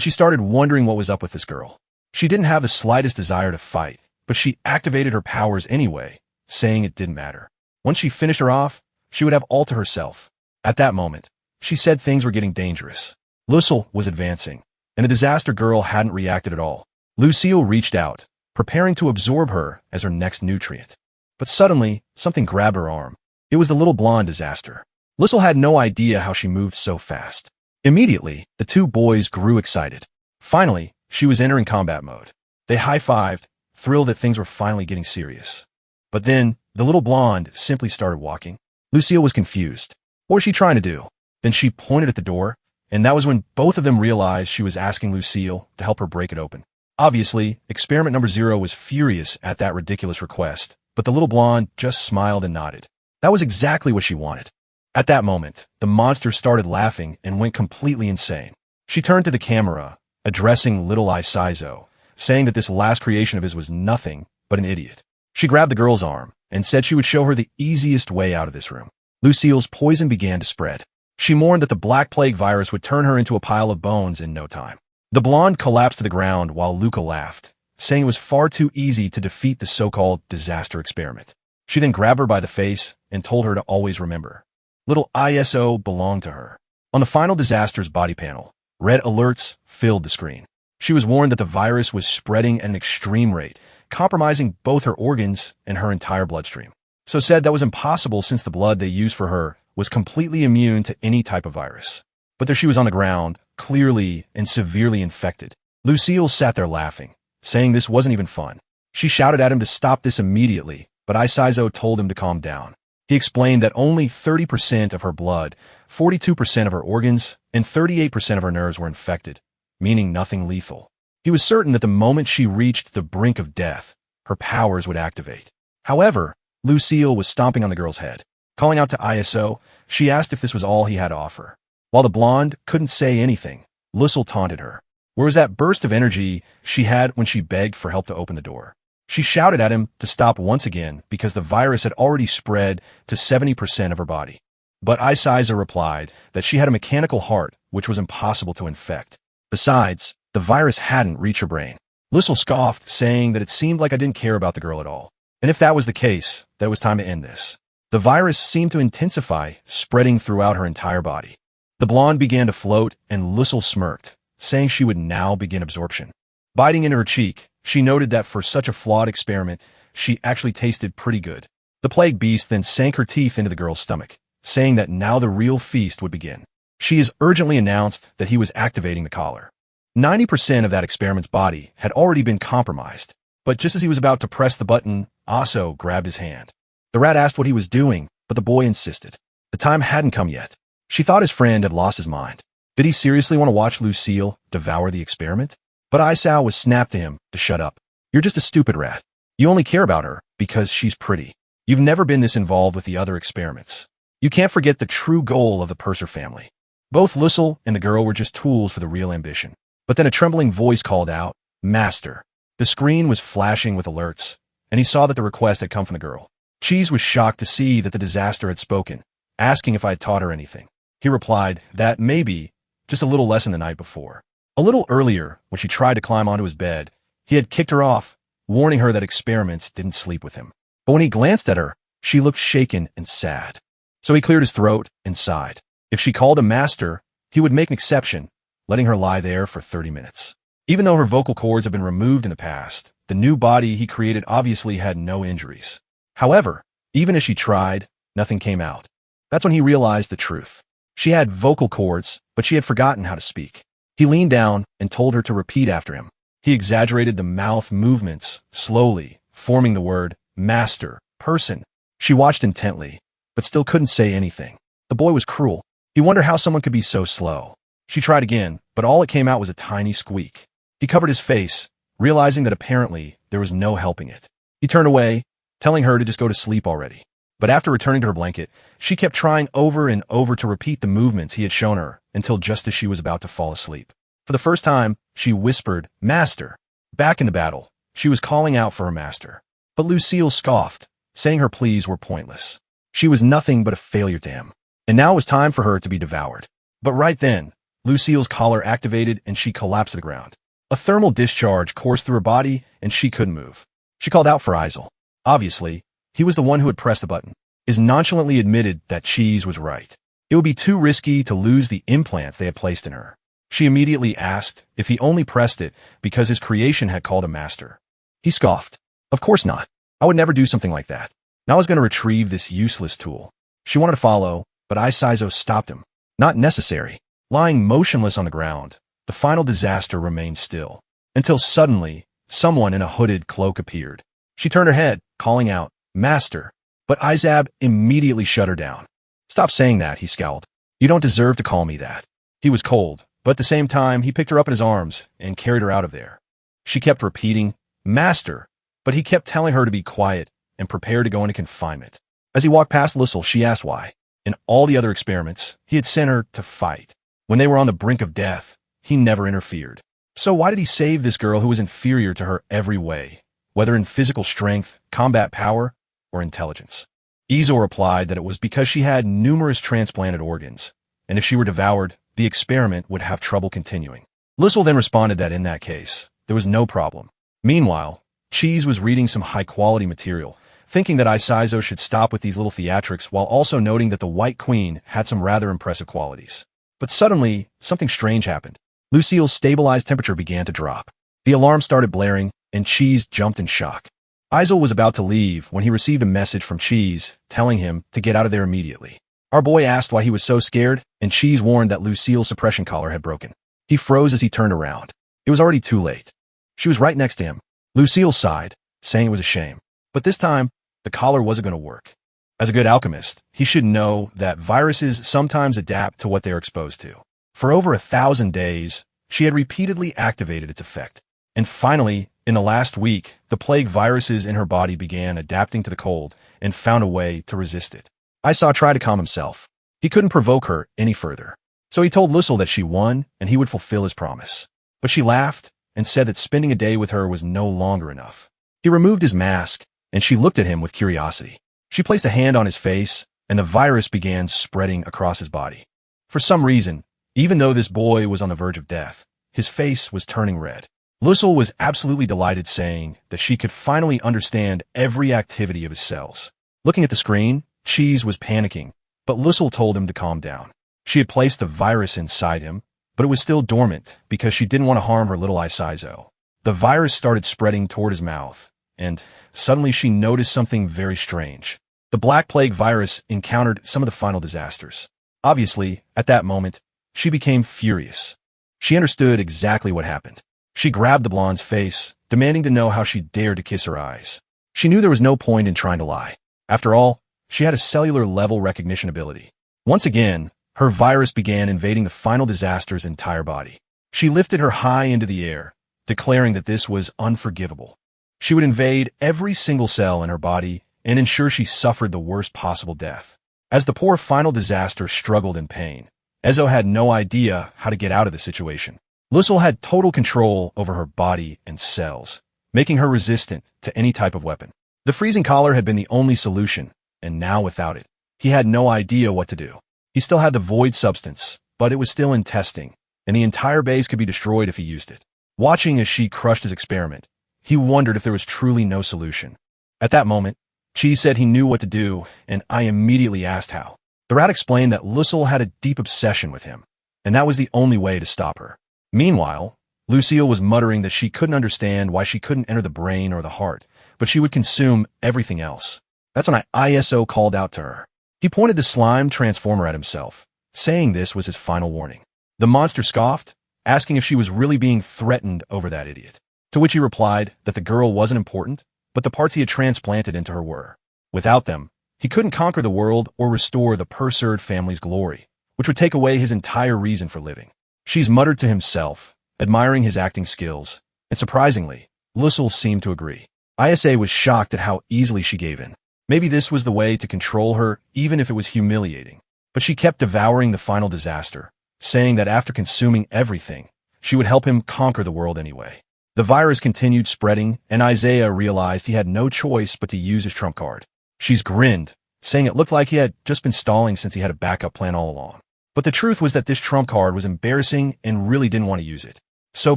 Speaker 1: she started wondering what was up with this girl. She didn't have the slightest desire to fight, but she activated her powers anyway, saying it didn't matter. Once she finished her off, she would have all to herself. At that moment, she said things were getting dangerous. Lucille was advancing, and the Disaster girl hadn't reacted at all. Lucille reached out, preparing to absorb her as her next nutrient. But suddenly, something grabbed her arm. It was the little blonde Disaster. Lucille had no idea how she moved so fast. Immediately, the two boys grew excited. Finally, she was entering combat mode. They high-fived, thrilled that things were finally getting serious. But then, the little blonde simply started walking. Lucille was confused. What was she trying to do? Then she pointed at the door, and that was when both of them realized she was asking Lucille to help her break it open. Obviously, experiment number 0 was furious at that ridiculous request, but the little blonde just smiled and nodded. That was exactly what she wanted. At that moment, the monster started laughing and went completely insane. She turned to the camera, addressing little Isaizo, saying that this last creation of his was nothing but an idiot. She grabbed the girl's arm and said she would show her the easiest way out of this room. Lucille's poison began to spread. She mourned that the Black Plague virus would turn her into a pile of bones in no time. The blonde collapsed to the ground while Luca laughed, saying it was far too easy to defeat the so-called Disaster experiment. She then grabbed her by the face and told her to always remember. Little ISO belonged to her. On the final Disaster's body panel, red alerts filled the screen. She was warned that the virus was spreading at an extreme rate, compromising both her organs and her entire bloodstream. So said that was impossible since the blood they used for her was completely immune to any type of virus. But there she was on the ground, clearly and severely infected. Lucille sat there laughing, saying this wasn't even fun. She shouted at him to stop this immediately, but Isaizo told him to calm down. He explained that only 30% of her blood, 42% of her organs, and 38% of her nerves were infected, meaning nothing lethal. He was certain that the moment she reached the brink of death, her powers would activate. However, Lucille was stomping on the girl's head. Calling out to ISO, she asked if this was all he had to offer. While the blonde couldn't say anything, Lucille taunted her. Where was that burst of energy she had when she begged for help to open the door? She shouted at him to stop once again because the virus had already spread to 70% of her body. But Isaizo replied that she had a mechanical heart which was impossible to infect. Besides, the virus hadn't reached her brain. Lucille scoffed, saying that it seemed like I didn't care about the girl at all. And if that was the case, that it was time to end this. The virus seemed to intensify, spreading throughout her entire body. The blonde began to float, and Lucille smirked, saying she would now begin absorption. Biting into her cheek, she noted that for such a flawed experiment, she actually tasted pretty good. The plague beast then sank her teeth into the girl's stomach, saying that now the real feast would begin. She has urgently announced that he was activating the collar. 90% of that experiment's body had already been compromised, but just as he was about to press the button, Aso grabbed his hand. The rat asked what he was doing, but the boy insisted. The time hadn't come yet. She thought his friend had lost his mind. Did he seriously want to watch Lucille devour the experiment? But Isao was snapped to him to shut up. You're just a stupid rat. You only care about her because she's pretty. You've never been this involved with the other experiments. You can't forget the true goal of the Purser family. Both Lucille and the girl were just tools for the real ambition. But then a trembling voice called out, Master. The screen was flashing with alerts, and he saw that the request had come from the girl. Cheese was shocked to see that the Disaster had spoken, asking if I had taught her anything. He replied that maybe, just a little lesson the night before. A little earlier, when she tried to climb onto his bed, he had kicked her off, warning her that experiments didn't sleep with him. But when he glanced at her, she looked shaken and sad. So he cleared his throat and sighed. If she called him master, he would make an exception, letting her lie there for 30 minutes. Even though her vocal cords had been removed in the past, the new body he created obviously had no injuries. However, even as she tried, nothing came out. That's when he realized the truth. She had vocal cords, but she had forgotten how to speak. He leaned down and told her to repeat after him. He exaggerated the mouth movements, slowly, forming the word master, person. She watched intently, but still couldn't say anything. The boy was cruel. He wondered how someone could be so slow. She tried again, but all it came out was a tiny squeak. He covered his face, realizing that apparently there was no helping it. He turned away, telling her to just go to sleep already. But after returning to her blanket, she kept trying over and over to repeat the movements he had shown her until just as she was about to fall asleep. For the first time, she whispered, "Master." Back in the battle, she was calling out for her master. But Lucille scoffed, saying her pleas were pointless. She was nothing but a failure to him. And now it was time for her to be devoured. But right then, Lucille's collar activated and she collapsed to the ground. A thermal discharge coursed through her body and she couldn't move. She called out for Isel. Obviously, he was the one who had pressed the button. Is nonchalantly admitted that Cheese was right. It would be too risky to lose the implants they had placed in her. She immediately asked if he only pressed it because his creation had called him master. He scoffed. Of course not. I would never do something like that. Now I was going to retrieve this useless tool. She wanted to follow, but Isaizo stopped him. Not necessary. Lying motionless on the ground, the final disaster remained still. Until suddenly, someone in a hooded cloak appeared. She turned her head, calling out, "Master." But Izab immediately shut her down. "Stop saying that," he scowled. "You don't deserve to call me that." He was cold, but at the same time, he picked her up in his arms and carried her out of there. She kept repeating, "Master," but he kept telling her to be quiet and prepare to go into confinement. As he walked past Lissel, she asked why. In all the other experiments, he had sent her to fight. When they were on the brink of death, he never interfered. So why did he save this girl who was inferior to her every way, whether in physical strength, combat power, or intelligence? Izo replied that it was because she had numerous transplanted organs, and if she were devoured, the experiment would have trouble continuing. Lissel then responded that in that case, there was no problem. Meanwhile, Cheese was reading some high-quality material, thinking that Isaizo should stop with these little theatrics while also noting that the White Queen had some rather impressive qualities. But suddenly, something strange happened. Lucille's stabilized temperature began to drop. The alarm started blaring, and Cheese jumped in shock. Isel was about to leave when he received a message from Cheese telling him to get out of there immediately. Our boy asked why he was so scared, and Cheese warned that Lucille's suppression collar had broken. He froze as he turned around. It was already too late. She was right next to him. Lucille sighed, saying it was a shame. But this time, the collar wasn't going to work. As a good alchemist, he should know that viruses sometimes adapt to what they are exposed to. For over 1,000 days, she had repeatedly activated its effect. And finally, in the last week, the plague viruses in her body began adapting to the cold and found a way to resist it. Isa tried to calm himself. He couldn't provoke her any further. So he told Lissel that she won and he would fulfill his promise. But she laughed and said that spending a day with her was no longer enough. He removed his mask, and she looked at him with curiosity. She placed a hand on his face, and the virus began spreading across his body. For some reason, even though this boy was on the verge of death, his face was turning red. Lissel was absolutely delighted, saying that she could finally understand every activity of his cells. Looking at the screen, Cheese was panicking, but Lissel told him to calm down. She had placed the virus inside him, but it was still dormant because she didn't want to harm her little Isaizo. The virus started spreading toward his mouth, and suddenly she noticed something very strange. The Black Plague virus encountered some of the final disasters. Obviously, at that moment, she became furious. She understood exactly what happened. She grabbed the blonde's face, demanding to know how she dared to kiss her eyes. She knew there was no point in trying to lie. After all, she had a cellular-level recognition ability. Once again, her virus began invading the final disaster's entire body. She lifted her high into the air, declaring that this was unforgivable. She would invade every single cell in her body and ensure she suffered the worst possible death. As the poor final disaster struggled in pain, Ezo had no idea how to get out of the situation. Lissel had total control over her body and cells, making her resistant to any type of weapon. The freezing collar had been the only solution, and now without it, he had no idea what to do. He still had the void substance, but it was still in testing, and the entire base could be destroyed if he used it. Watching as she crushed his experiment, he wondered if there was truly no solution. At that moment, Cheese said he knew what to do, and I immediately asked how. The rat explained that Lissel had a deep obsession with him, and that was the only way to stop her. Meanwhile, Lucille was muttering that she couldn't understand why she couldn't enter the brain or the heart, but she would consume everything else. That's when ISO called out to her. He pointed the slime transformer at himself, saying this was his final warning. The monster scoffed, asking if she was really being threatened over that idiot. To which he replied that the girl wasn't important, but the parts he had transplanted into her were. Without them, he couldn't conquer the world or restore the Pursued family's glory, which would take away his entire reason for living. She's muttered to himself, admiring his acting skills, and surprisingly, Lussel seemed to agree. Isa was shocked at how easily she gave in. Maybe this was the way to control her, even if it was humiliating. But she kept devouring the final disaster, saying that after consuming everything, she would help him conquer the world anyway. The virus continued spreading, and Isaiah realized he had no choice but to use his trump card. She's grinned, saying it looked like he had just been stalling since he had a backup plan all along. But the truth was that this trump card was embarrassing and really didn't want to use it. So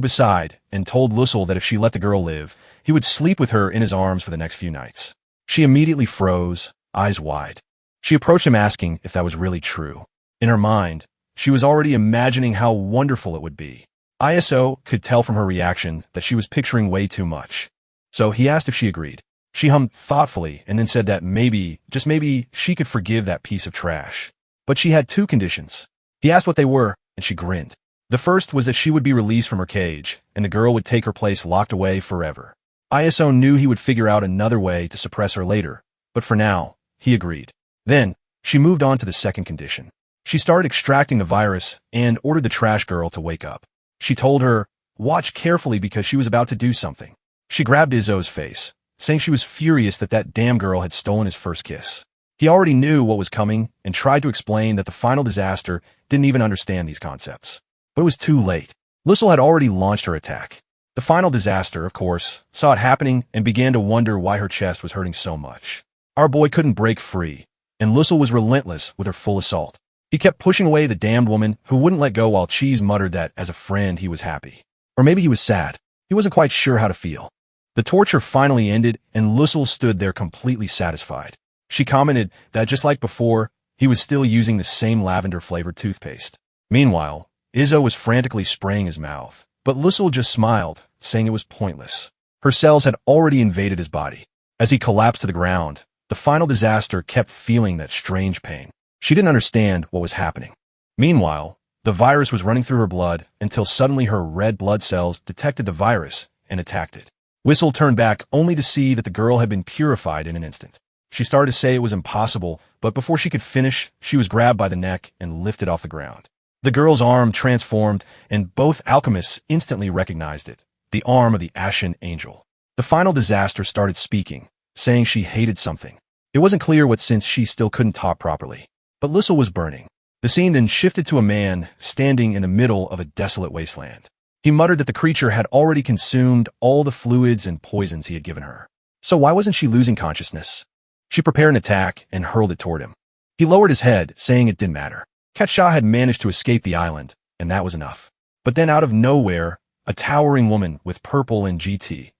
Speaker 1: beside, and told Lussel that if she let the girl live, he would sleep with her in his arms for the next few nights. She immediately froze, eyes wide. She approached him asking if that was really true. In her mind, she was already imagining how wonderful it would be. ISO could tell from her reaction that she was picturing way too much. So he asked if she agreed. She hummed thoughtfully and then said that maybe, just maybe, she could forgive that piece of trash. But she had two conditions. He asked what they were, and she grinned. The first was that she would be released from her cage, and the girl would take her place locked away forever. ISO knew he would figure out another way to suppress her later, but for now, he agreed. Then, she moved on to the second condition. She started extracting the virus and ordered the trash girl to wake up. She told her, watch carefully because she was about to do something. She grabbed Izzo's face, saying she was furious that that damn girl had stolen his first kiss. He already knew what was coming and tried to explain that the final disaster didn't even understand these concepts. But it was too late. Lussel had already launched her attack. The final disaster, of course, saw it happening and began to wonder why her chest was hurting so much. Our boy couldn't break free, and Lussel was relentless with her full assault. He kept pushing away the damned woman who wouldn't let go while Cheese muttered that, as a friend, he was happy. Or maybe he was sad. He wasn't quite sure how to feel. The torture finally ended, and Lussel stood there completely satisfied. She commented that just like before, he was still using the same lavender-flavored toothpaste. Meanwhile, Izzo was frantically spraying his mouth, but Lussel just smiled, saying it was pointless. Her cells had already invaded his body. As he collapsed to the ground, the final disaster kept feeling that strange pain. She didn't understand what was happening. Meanwhile, the virus was running through her blood until suddenly her red blood cells detected the virus and attacked it. Whistle turned back only to see that the girl had been purified in an instant. She started to say it was impossible, but before she could finish, she was grabbed by the neck and lifted off the ground. The girl's arm transformed, and both alchemists instantly recognized it, the arm of the Ashen Angel. The final disaster started speaking, saying she hated something. It wasn't clear what since she still couldn't talk properly. But Lussel was burning. The scene then shifted to a man standing in the middle of a desolate wasteland. He muttered that the creature had already consumed all the fluids and poisons he had given her. So why wasn't she losing consciousness? She prepared an attack and hurled it toward him. He lowered his head, saying it didn't matter. Katsha had managed to escape the island, and that was enough. But then out of nowhere, a towering woman with purple and GT,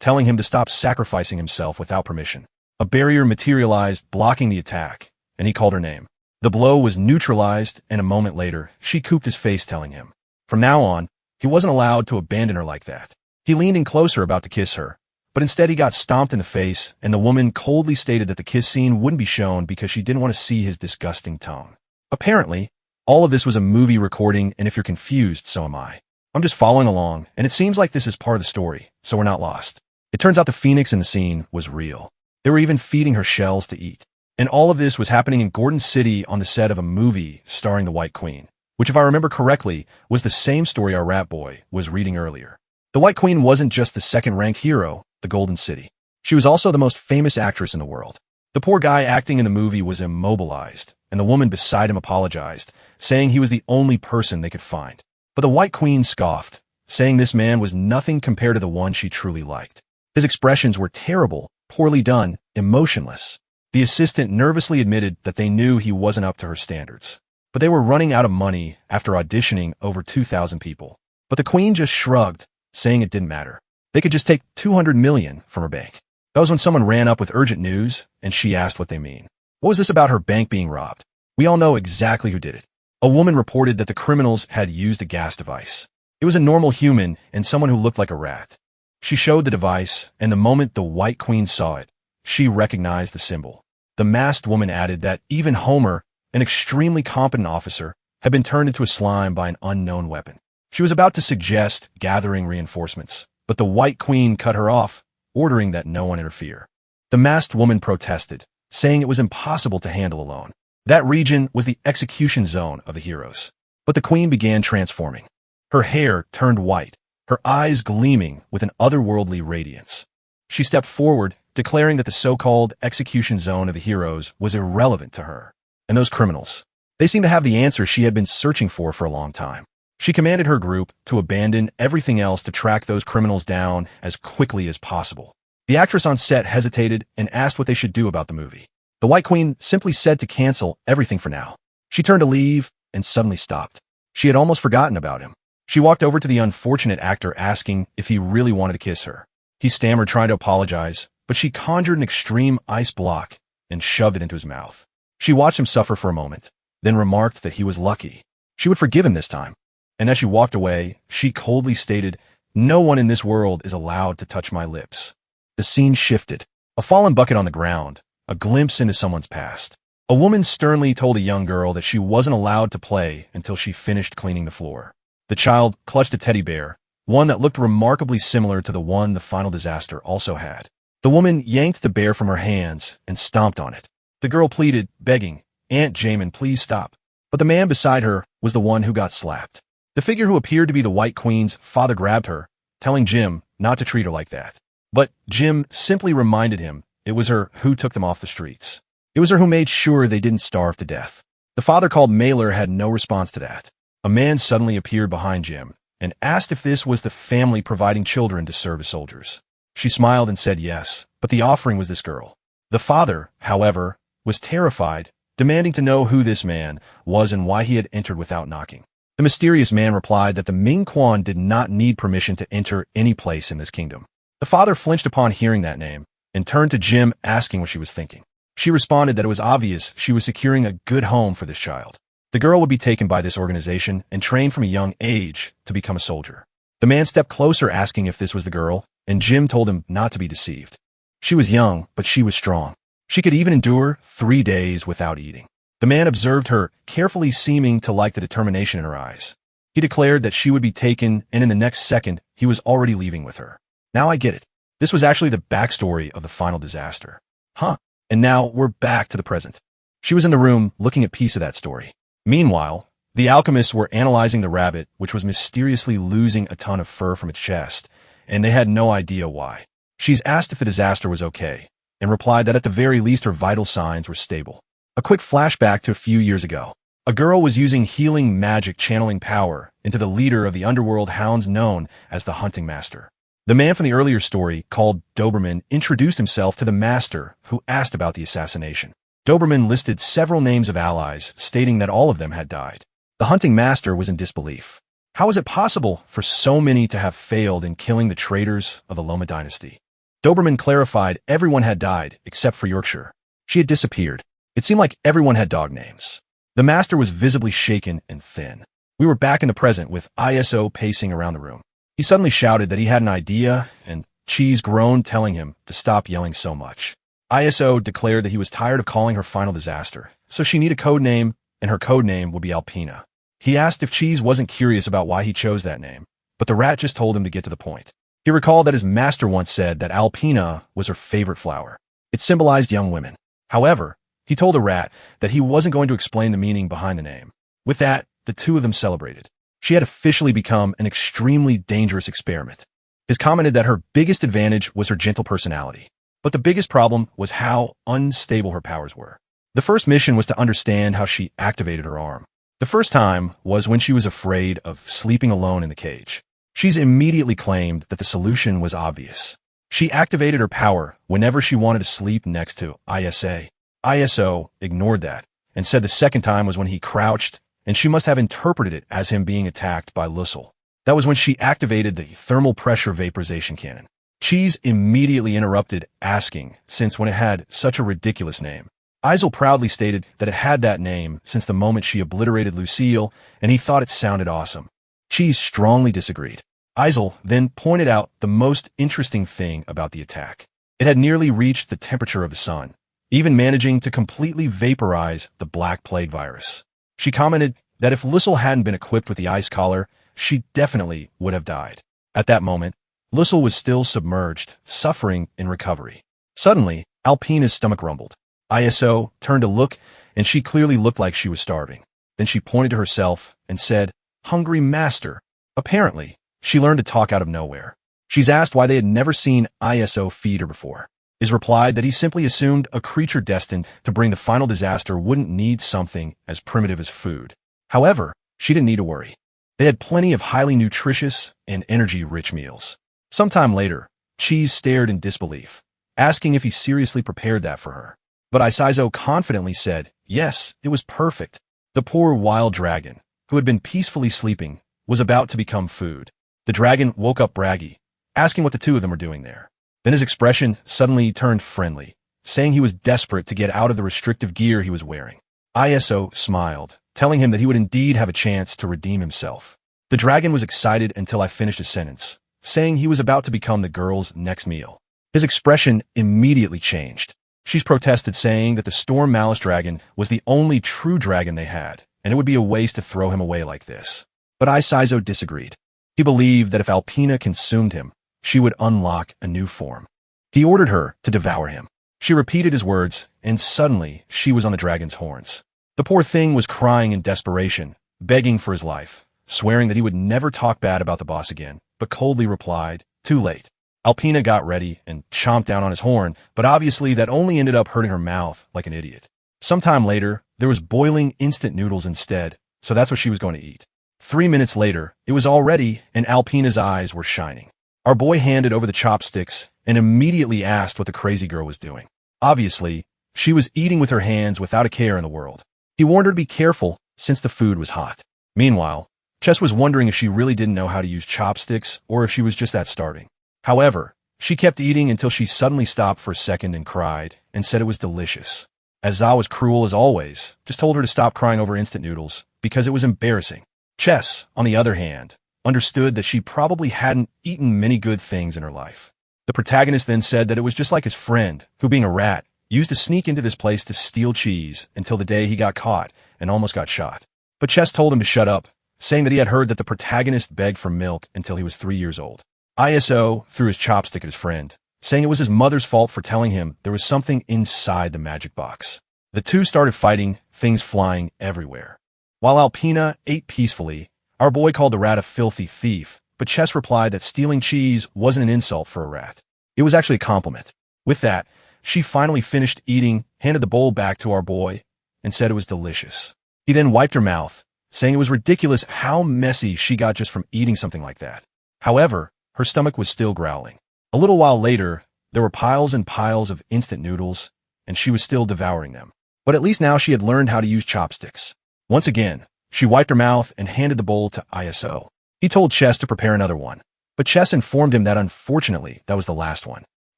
Speaker 1: telling him to stop sacrificing himself without permission. A barrier materialized, blocking the attack, and he called her name. The blow was neutralized, and a moment later, she cooped his face, telling him. From now on, he wasn't allowed to abandon her like that. He leaned in closer about to kiss her, but instead he got stomped in the face, and the woman coldly stated that the kiss scene wouldn't be shown because she didn't want to see his disgusting tongue. Apparently, all of this was a movie recording, and if you're confused, so am I. I'm just following along, and it seems like this is part of the story, so we're not lost. It turns out the phoenix in the scene was real. They were even feeding her shells to eat. And all of this was happening in Gordon City on the set of a movie starring the White Queen, which if I remember correctly, was the same story our rat boy was reading earlier. The White Queen wasn't just the second-ranked hero, the Golden City. She was also the most famous actress in the world. The poor guy acting in the movie was immobilized, and the woman beside him apologized, saying he was the only person they could find. But the White Queen scoffed, saying this man was nothing compared to the one she truly liked. His expressions were terrible, poorly done, emotionless. The assistant nervously admitted that they knew he wasn't up to her standards. But they were running out of money after auditioning over 2,000 people. But the queen just shrugged, saying it didn't matter. They could just take $200 million from her bank. That was when someone ran up with urgent news, and she asked what they mean. What was this about her bank being robbed? We all know exactly who did it. A woman reported that the criminals had used a gas device. It was a normal human and someone who looked like a rat. She showed the device, and the moment the White Queen saw it, she recognized the symbol. The masked woman added that even Homer, an extremely competent officer, had been turned into a slime by an unknown weapon. She was about to suggest gathering reinforcements, but the White Queen cut her off, ordering that no one interfere. The masked woman protested, saying it was impossible to handle alone. That region was the execution zone of the heroes. But the queen began transforming. Her hair turned white, her eyes gleaming with an otherworldly radiance. She stepped forward, declaring that the so-called execution zone of the heroes was irrelevant to her. And those criminals, they seemed to have the answer she had been searching for a long time. She commanded her group to abandon everything else to track those criminals down as quickly as possible. The actress on set hesitated and asked what they should do about the movie. The White Queen simply said to cancel everything for now. She turned to leave and suddenly stopped. She had almost forgotten about him. She walked over to the unfortunate actor asking if he really wanted to kiss her. He stammered trying to apologize, but she conjured an extreme ice block and shoved it into his mouth. She watched him suffer for a moment, then remarked that he was lucky. She would forgive him this time. And as she walked away, she coldly stated, "No one in this world is allowed to touch my lips." The scene shifted. A fallen bucket on the ground, a glimpse into someone's past. A woman sternly told a young girl that she wasn't allowed to play until she finished cleaning the floor. The child clutched a teddy bear, one that looked remarkably similar to the one the final disaster also had. The woman yanked the bear from her hands and stomped on it. The girl pleaded, begging, "Aunt Jamin, please stop." But the man beside her was the one who got slapped. The figure who appeared to be the White Queen's father grabbed her, telling Jim not to treat her like that. But Jim simply reminded him it was her who took them off the streets. It was her who made sure they didn't starve to death. The father called Mailer had no response to that. A man suddenly appeared behind Jim and asked if this was the family providing children to serve as soldiers. She smiled and said yes, but the offering was this girl. The father, however, was terrified, demanding to know who this man was and why he had entered without knocking. The mysterious man replied that the Ming Quan did not need permission to enter any place in this kingdom. The father flinched upon hearing that name and turned to Jim asking what she was thinking. She responded that it was obvious she was securing a good home for this child. The girl would be taken by this organization and trained from a young age to become a soldier. The man stepped closer asking if this was the girl, and Jim told him not to be deceived. She was young, but she was strong. She could even endure 3 days without eating. The man observed her, carefully seeming to like the determination in her eyes. He declared that she would be taken, and in the next second, he was already leaving with her. Now I get it. This was actually the backstory of the final disaster. Huh. And now we're back to the present. She was in the room looking at piece of that story. Meanwhile, the alchemists were analyzing the rabbit, which was mysteriously losing a ton of fur from its chest, and they had no idea why. She's asked if the disaster was okay, and replied that at the very least her vital signs were stable. A quick flashback to a few years ago. A girl was using healing magic channeling power into the leader of the underworld hounds known as the Hunting Master. The man from the earlier story, called Doberman, introduced himself to the master, who asked about the assassination. Doberman listed several names of allies, stating that all of them had died. The Hunting Master was in disbelief. How is it possible for so many to have failed in killing the traitors of the Loma dynasty? Doberman clarified everyone had died except for Yorkshire. She had disappeared. It seemed like everyone had dog names. The master was visibly shaken and thin. We were back in the present with ISO pacing around the room. He suddenly shouted that he had an idea, and Cheese groaned, telling him to stop yelling so much. ISO declared that he was tired of calling her final disaster, so she needed a code name, and her code name would be Alpina. He asked if Cheese wasn't curious about why he chose that name, but the rat just told him to get to the point. He recalled that his master once said that Alpina was her favorite flower. It symbolized young women. However, he told the rat that he wasn't going to explain the meaning behind the name. With that, the two of them celebrated. She had officially become an extremely dangerous experiment. He commented that her biggest advantage was her gentle personality, but the biggest problem was how unstable her powers were. The first mission was to understand how she activated her arm. The first time was when she was afraid of sleeping alone in the cage. She's immediately claimed that the solution was obvious. She activated her power whenever she wanted to sleep next to ISA. ISO ignored that and said the second time was when he crouched, and she must have interpreted it as him being attacked by Lussel. That was when she activated the thermal pressure vaporization cannon. Cheese immediately interrupted, asking, since when it had such a ridiculous name. Isel proudly stated that it had that name since the moment she obliterated Lucille, and he thought it sounded awesome. Cheese strongly disagreed. Isel then pointed out the most interesting thing about the attack. It had nearly reached the temperature of the sun, even managing to completely vaporize the Black Plague virus. She commented that if Lissel hadn't been equipped with the ice collar, she definitely would have died. At that moment, Lissel was still submerged, suffering in recovery. Suddenly, Alpina's stomach rumbled. ISO turned to look, and she clearly looked like she was starving. Then she pointed to herself and said, "Hungry master." Apparently, she learned to talk out of nowhere. She's asked why they had never seen ISO feed her before. Is replied that he simply assumed a creature destined to bring the final disaster wouldn't need something as primitive as food. However, she didn't need to worry. They had plenty of highly nutritious and energy-rich meals. Sometime later, Cheese stared in disbelief, asking if he seriously prepared that for her. But Isaizo confidently said, yes, it was perfect. The poor wild dragon, who had been peacefully sleeping, was about to become food. The dragon woke up braggy, asking what the two of them were doing there. Then his expression suddenly turned friendly, saying he was desperate to get out of the restrictive gear he was wearing. ISO smiled, telling him that he would indeed have a chance to redeem himself. The dragon was excited until I finished his sentence, saying he was about to become the girl's next meal. His expression immediately changed. She's protested, saying that the Storm Malice dragon was the only true dragon they had, and it would be a waste to throw him away like this. But Isaizo disagreed. He believed that if Alpina consumed him, she would unlock a new form. He ordered her to devour him. She repeated his words, and suddenly she was on the dragon's horns. The poor thing was crying in desperation, begging for his life, swearing that he would never talk bad about the boss again, but coldly replied, "Too late." Alpina got ready and chomped down on his horn, but obviously that only ended up hurting her mouth like an idiot. Sometime later, there was boiling instant noodles instead, so that's what she was going to eat. 3 minutes later, it was all ready, and Alpina's eyes were shining. Our boy handed over the chopsticks and immediately asked what the crazy girl was doing. Obviously, she was eating with her hands without a care in the world. He warned her to be careful since the food was hot. Meanwhile, Chess was wondering if she really didn't know how to use chopsticks or if she was just that starving. However, she kept eating until she suddenly stopped for a second and cried and said it was delicious. Za was cruel as always, just told her to stop crying over instant noodles because it was embarrassing. Chess, on the other hand, understood that she probably hadn't eaten many good things in her life. The protagonist then said that it was just like his friend, who being a rat, used to sneak into this place to steal cheese until the day he got caught and almost got shot. But Chess told him to shut up, saying that he had heard that the protagonist begged for milk until he was 3 years old. ISO threw his chopstick at his friend, saying it was his mother's fault for telling him there was something inside the magic box. The two started fighting, things flying everywhere. While Alpina ate peacefully, our boy called the rat a filthy thief, but Chess replied that stealing cheese wasn't an insult for a rat. It was actually a compliment. With that, she finally finished eating, handed the bowl back to our boy, and said it was delicious. He then wiped her mouth, saying it was ridiculous how messy she got just from eating something like that. However, her stomach was still growling. A little while later, there were piles and piles of instant noodles, and she was still devouring them. But at least now she had learned how to use chopsticks. Once again, she wiped her mouth and handed the bowl to ISO. He told Chess to prepare another one, but Chess informed him that unfortunately that was the last one.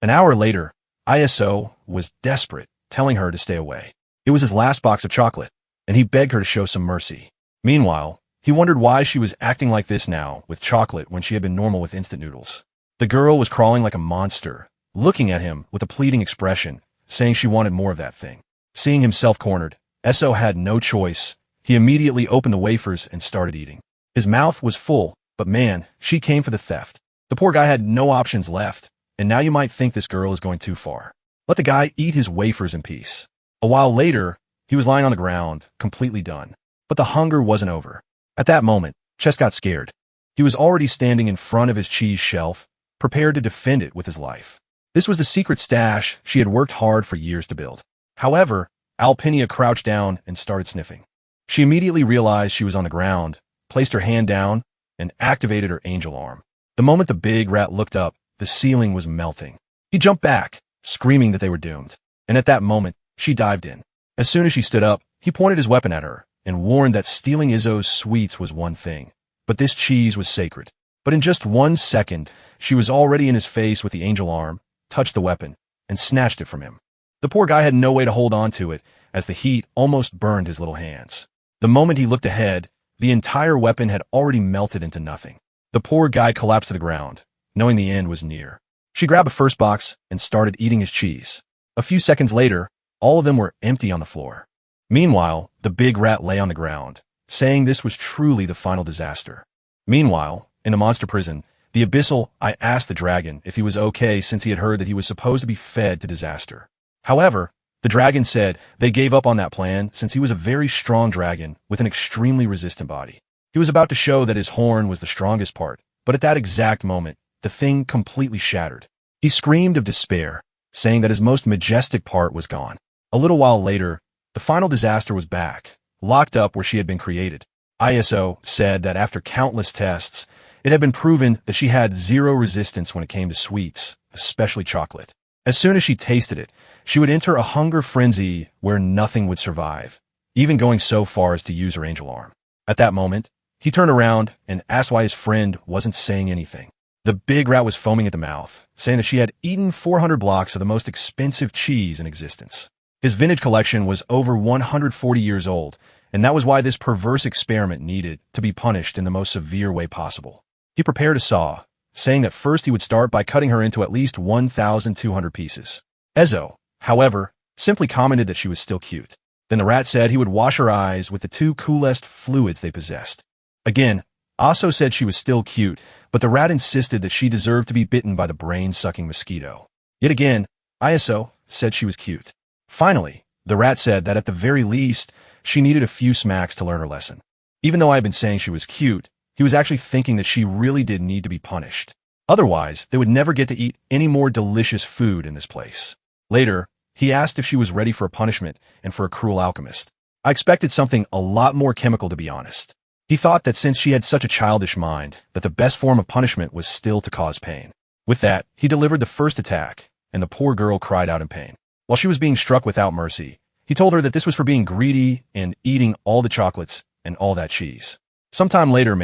Speaker 1: An hour later, ISO was desperate, telling her to stay away. It was his last box of chocolate, and he begged her to show some mercy. Meanwhile, he wondered why she was acting like this now with chocolate when she had been normal with instant noodles. The girl was crawling like a monster, looking at him with a pleading expression, saying she wanted more of that thing. Seeing himself cornered, Esso had no choice. He immediately opened the wafers and started eating. His mouth was full, but man, she came for the theft. The poor guy had no options left, and now you might think this girl is going too far. Let the guy eat his wafers in peace. A while later, he was lying on the ground, completely done. But the hunger wasn't over. At that moment, Chess got scared. He was already standing in front of his cheese shelf, prepared to defend it with his life. This was the secret stash she had worked hard for years to build. However, Alpinia crouched down and started sniffing. She immediately realized she was on the ground, placed her hand down, and activated her angel arm. The moment the big rat looked up, the ceiling was melting. He jumped back, screaming that they were doomed. And at that moment, she dived in. As soon as she stood up, he pointed his weapon at her and warned that stealing Izzo's sweets was one thing, but this cheese was sacred. But in just 1 second, she was already in his face with the angel arm, touched the weapon, and snatched it from him. The poor guy had no way to hold on to it, as the heat almost burned his little hands. The moment he looked ahead, the entire weapon had already melted into nothing. The poor guy collapsed to the ground, knowing the end was near. She grabbed the first box and started eating his cheese. A few seconds later, all of them were empty on the floor. Meanwhile, the big rat lay on the ground, saying this was truly the final disaster. Meanwhile, in the monster prison, the Abyssal I asked the dragon if he was okay since he had heard that he was supposed to be fed to disaster. However, the dragon said they gave up on that plan since he was a very strong dragon with an extremely resistant body. He was about to show that his horn was the strongest part, but at that exact moment, the thing completely shattered. He screamed of despair, saying that his most majestic part was gone. A little while later, the final disaster was back, locked up where she had been created. ISO said that after countless tests, it had been proven that she had zero resistance when it came to sweets, especially chocolate. As soon as she tasted it, she would enter a hunger frenzy where nothing would survive, even going so far as to use her angel arm. At that moment, he turned around and asked why his friend wasn't saying anything. The big rat was foaming at the mouth, saying that she had eaten 400 blocks of the most expensive cheese in existence. His vintage collection was over 140 years old, and that was why this perverse experiment needed to be punished in the most severe way possible. He prepared a saw, saying that first he would start by cutting her into at least 1,200 pieces. Ezo, however, simply commented that she was still cute. Then the rat said he would wash her eyes with the two coolest fluids they possessed. Again, Aso said she was still cute, but the rat insisted that she deserved to be bitten by the brain-sucking mosquito. Yet again, ISO said she was cute. Finally, the rat said that at the very least, she needed a few smacks to learn her lesson. Even though I had been saying she was cute, he was actually thinking that she really did need to be punished. Otherwise, they would never get to eat any more delicious food in this place. Later, he asked if she was ready for a punishment and for a cruel alchemist. I expected something a lot more chemical, to be honest. He thought that since she had such a childish mind, that the best form of punishment was still to cause pain. With that, he delivered the first attack, and the poor girl cried out in pain. While she was being struck without mercy, he told her that this was for being greedy and eating all the chocolates and all that cheese. Sometime later,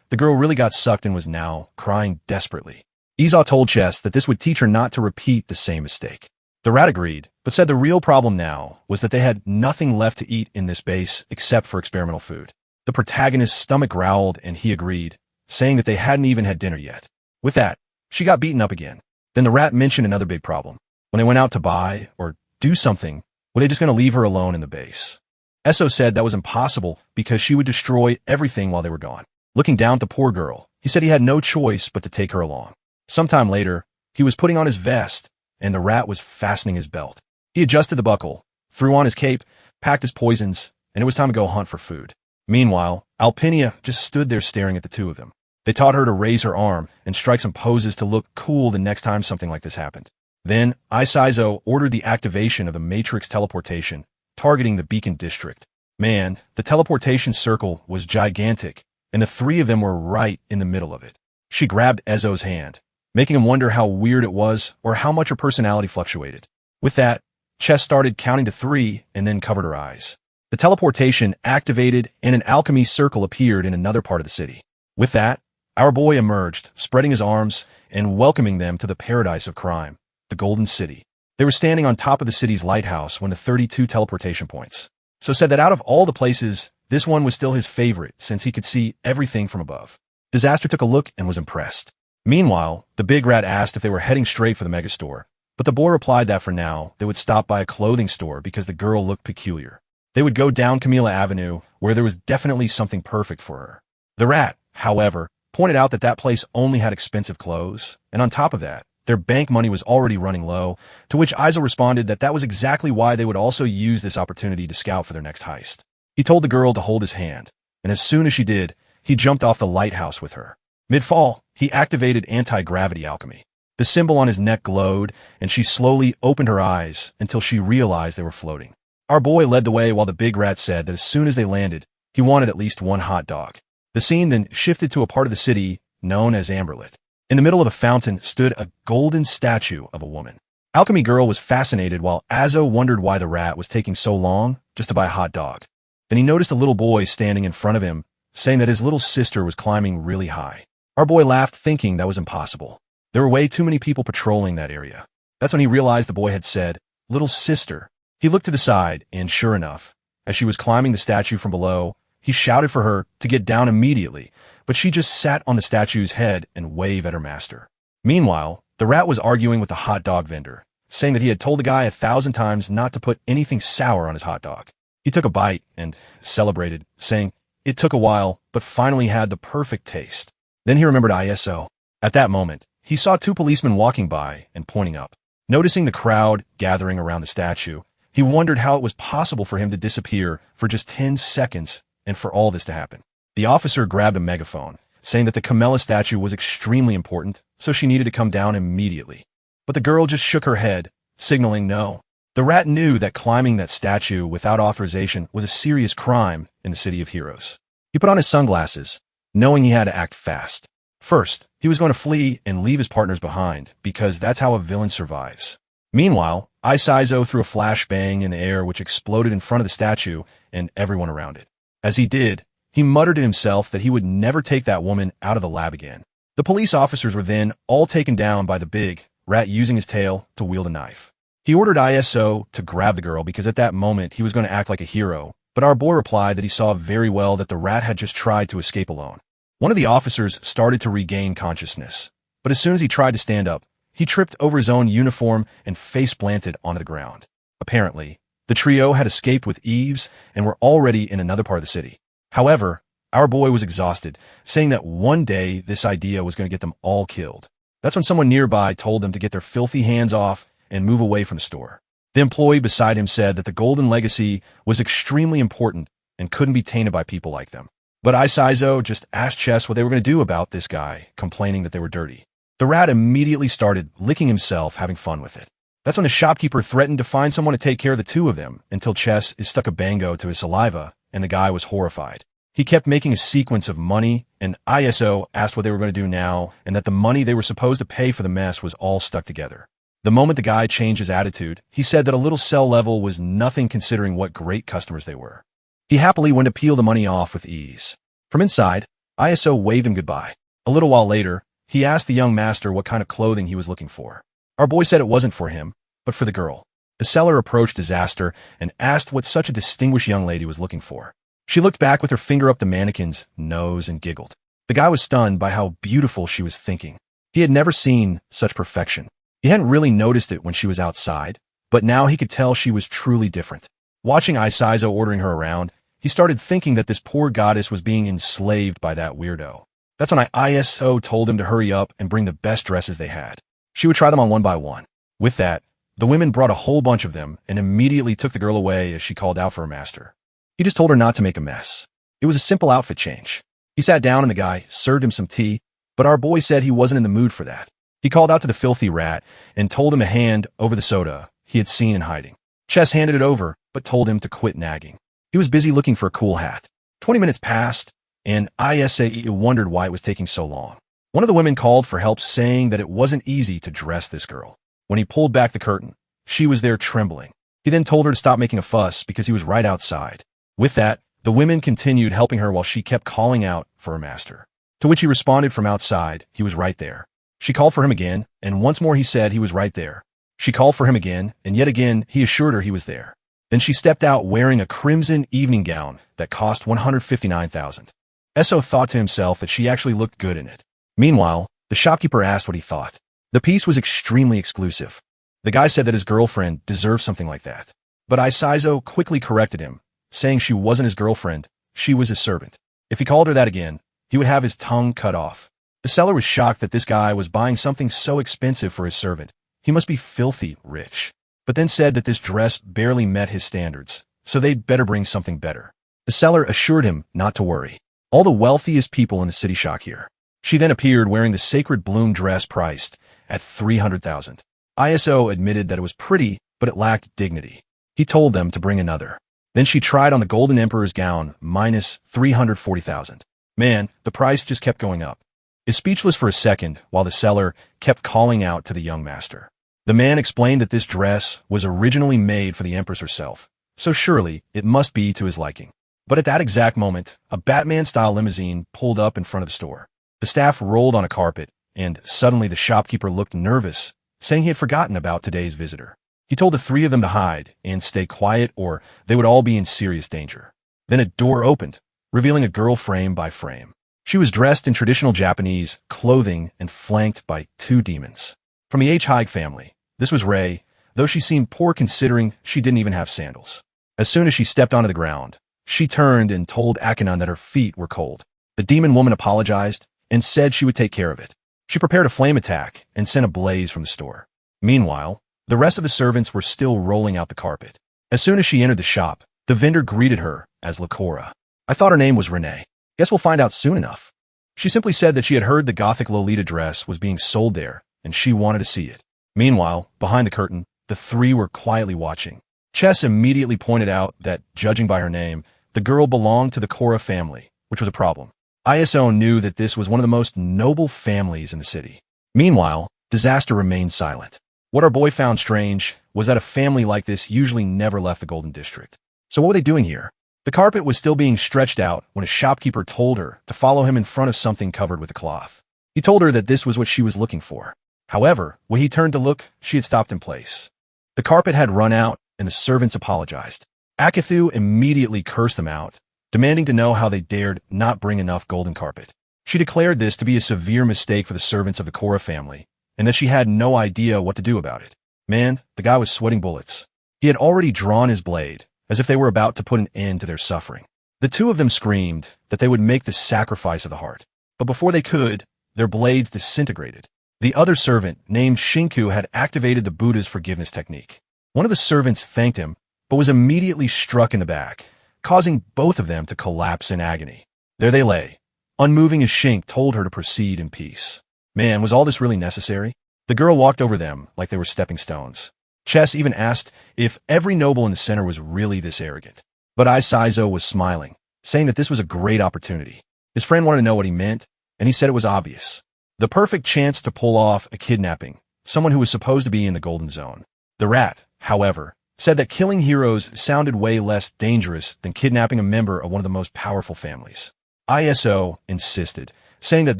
Speaker 1: the girl really got sucked and was now crying desperately. Iza told Chess that this would teach her not to repeat the same mistake. The rat agreed, but said the real problem now was that they had nothing left to eat in this base except for experimental food. The protagonist's stomach growled and he agreed, saying that they hadn't even had dinner yet. With that, she got beaten up again. Then the rat mentioned another big problem. When they went out to buy or do something, were they just going to leave her alone in the base? Esso said that was impossible because she would destroy everything while they were gone. Looking down at the poor girl, he said he had no choice but to take her along. Sometime later, he was putting on his vest, and the rat was fastening his belt. He adjusted the buckle, threw on his cape, packed his poisons, and it was time to go hunt for food. Meanwhile, Alpinia just stood there staring at the two of them. They taught her to raise her arm and strike some poses to look cool the next time something like this happened. Then, Isaizo ordered the activation of the Matrix teleportation, targeting the Beacon District. The teleportation circle was gigantic, and the three of them were right in the middle of it. She grabbed Ezo's hand, making him wonder how weird it was or how much her personality fluctuated. With that, Chess started counting to 3 and then covered her eyes. The teleportation activated and an alchemy circle appeared in another part of the city. With that, our boy emerged, spreading his arms and welcoming them to the paradise of crime, the Golden City. They were standing on top of the city's lighthouse when the 32 teleportation points. So said that out of all the places, this one was still his favorite since he could see everything from above. Disaster took a look and was impressed. Meanwhile, the big rat asked if they were heading straight for the megastore, but the boy replied that for now, they would stop by a clothing store because the girl looked peculiar. They would go down Camilla Avenue, where there was definitely something perfect for her. The rat, however, pointed out that that place only had expensive clothes, and on top of that, their bank money was already running low, to which Izo responded that that was exactly why they would also use this opportunity to scout for their next heist. He told the girl to hold his hand, and as soon as she did, he jumped off the lighthouse with her. Mid-fall, he activated anti-gravity alchemy. The symbol on his neck glowed, and she slowly opened her eyes until she realized they were floating. Our boy led the way while the big rat said that as soon as they landed, he wanted at least one hot dog. The scene then shifted to a part of the city known as Amberlit. In the middle of a fountain stood a golden statue of a woman. Alchemy Girl was fascinated while Azo wondered why the rat was taking so long just to buy a hot dog. Then he noticed a little boy standing in front of him, saying that his little sister was climbing really high. Our boy laughed, thinking that was impossible. There were way too many people patrolling that area. That's when he realized the boy had said, "Little sister." He looked to the side, and sure enough, as she was climbing the statue from below, he shouted for her to get down immediately, but she just sat on the statue's head and waved at her master. Meanwhile, the rat was arguing with the hot dog vendor, saying that he had told the guy 1,000 times not to put anything sour on his hot dog. He took a bite and celebrated, saying, It took a while, but finally had the perfect taste. Then he remembered ISO. At that moment, he saw two policemen walking by and pointing up. Noticing the crowd gathering around the statue, he wondered how it was possible for him to disappear for just 10 seconds and for all this to happen. The officer grabbed a megaphone, saying that the Camella statue was extremely important, so she needed to come down immediately. But the girl just shook her head, signaling no. The rat knew that climbing that statue without authorization was a serious crime in the City of Heroes. He put on his sunglasses, knowing he had to act fast. First, he was going to flee and leave his partners behind, because that's how a villain survives. Meanwhile, Isaizo threw a flashbang in the air which exploded in front of the statue and everyone around it. As he did, he muttered to himself that he would never take that woman out of the lab again. The police officers were then all taken down by the big rat using his tail to wield a knife. He ordered ISO to grab the girl because at that moment he was going to act like a hero, but our boy replied that he saw very well that the rat had just tried to escape alone. One of the officers started to regain consciousness, but as soon as he tried to stand up, he tripped over his own uniform and face-planted onto the ground. Apparently, the trio had escaped with ease and were already in another part of the city. However, our boy was exhausted, saying that one day this idea was going to get them all killed. That's when someone nearby told them to get their filthy hands off and move away from the store. The employee beside him said that the Golden Legacy was extremely important and couldn't be tainted by people like them. But Isaizo just asked Chess what they were going to do about this guy, complaining that they were dirty. The rat immediately started licking himself, having fun with it. That's when the shopkeeper threatened to find someone to take care of the two of them until Chess stuck a bango to his saliva, and the guy was horrified. He kept making a sequence of money, and ISO asked what they were going to do now, and that the money they were supposed to pay for the mess was all stuck together. The moment the guy changed his attitude, he said that a little cell level was nothing considering what great customers they were. He happily went to peel the money off with ease. From inside, ISO waved him goodbye. A little while later, he asked the young master what kind of clothing he was looking for. Our boy said it wasn't for him, but for the girl. The seller approached Disaster and asked what such a distinguished young lady was looking for. She looked back with her finger up the mannequin's nose and giggled. The guy was stunned by how beautiful she was thinking. He had never seen such perfection. He hadn't really noticed it when she was outside, but now he could tell she was truly different. Watching Isaizo ordering her around, he started thinking that this poor goddess was being enslaved by that weirdo. That's when ISO told him to hurry up and bring the best dresses they had. She would try them on one by one. With that, the women brought a whole bunch of them and immediately took the girl away as she called out for her master. He just told her not to make a mess. It was a simple outfit change. He sat down and the guy served him some tea, but our boy said he wasn't in the mood for that. He called out to the filthy rat and told him to hand over the soda he had seen in hiding. Chess handed it over, but told him to quit nagging. He was busy looking for a cool hat. 20 minutes passed, and ISA wondered why it was taking so long. One of the women called for help, saying that it wasn't easy to dress this girl. When he pulled back the curtain, she was there trembling. He then told her to stop making a fuss because he was right outside. With that, the women continued helping her while she kept calling out for her master. To which he responded from outside, he was right there. She called for him again, and once more he said he was right there. She called for him again, and yet again he assured her he was there. Then she stepped out wearing a crimson evening gown that cost $159,000. Esso thought to himself that she actually looked good in it. Meanwhile, the shopkeeper asked what he thought. The piece was extremely exclusive. The guy said that his girlfriend deserved something like that. But Isaizo quickly corrected him, saying she wasn't his girlfriend, she was his servant. If he called her that again, he would have his tongue cut off. The seller was shocked that this guy was buying something so expensive for his servant. He must be filthy rich. But then said that this dress barely met his standards, so they'd better bring something better. The seller assured him not to worry. All the wealthiest people in the city shop here. She then appeared wearing the sacred bloom dress priced at $300,000. ISO admitted that it was pretty, but it lacked dignity. He told them to bring another. Then she tried on the Golden Emperor's gown, minus $340,000. Man, the price just kept going up. Is speechless for a second while the seller kept calling out to the young master. The man explained that this dress was originally made for the Empress herself, so surely it must be to his liking. But at that exact moment, a Batman-style limousine pulled up in front of the store. The staff rolled on a carpet, and suddenly the shopkeeper looked nervous, saying he had forgotten about today's visitor. He told the three of them to hide and stay quiet or they would all be in serious danger. Then a door opened, revealing a girl frame by frame. She was dressed in traditional Japanese clothing and flanked by two demons. From the H. Haig family, this was Rei, though she seemed poor considering she didn't even have sandals. As soon as she stepped onto the ground, She turned and told Akanon that her feet were cold. The demon woman apologized and said she would take care of it. She prepared a flame attack and sent a blaze from the store. Meanwhile, the rest of the servants were still rolling out the carpet. As soon as she entered the shop, the vendor greeted her as Lakora. I thought her name was Renee. Guess we'll find out soon enough. She simply said that she had heard the Gothic Lolita dress was being sold there, and she wanted to see it. Meanwhile, behind the curtain, the three were quietly watching. Chess immediately pointed out that, judging by her name, the girl belonged to the Korra family, which was a problem. ISO knew that this was one of the most noble families in the city. Meanwhile, Disaster remained silent. What our boy found strange was that a family like this usually never left the Golden District. So what were they doing here? The carpet was still being stretched out when a shopkeeper told her to follow him in front of something covered with a cloth. He told her that this was what she was looking for. However, when he turned to look, she had stopped in place. The carpet had run out, and the servants apologized. Akathu immediately cursed them out, demanding to know how they dared not bring enough golden carpet. She declared this to be a severe mistake for the servants of the Korra family, and that she had no idea what to do about it. Man, the guy was sweating bullets. He had already drawn his blade, as if they were about to put an end to their suffering. The two of them screamed that they would make the sacrifice of the heart. But before they could, their blades disintegrated. The other servant, named Shinku, had activated the Buddha's forgiveness technique. One of the servants thanked him, but was immediately struck in the back, causing both of them to collapse in agony. There they lay, unmoving as Shink told her to proceed in peace. Man, was all this really necessary? The girl walked over them like they were stepping stones. Chess even asked if every noble in the center was really this arrogant. But Isaizo was smiling, saying that this was a great opportunity. His friend wanted to know what he meant, and he said it was obvious. The perfect chance to pull off a kidnapping, someone who was supposed to be in the Golden Zone. The rat, however, said that killing heroes sounded way less dangerous than kidnapping a member of one of the most powerful families. ISO insisted, saying that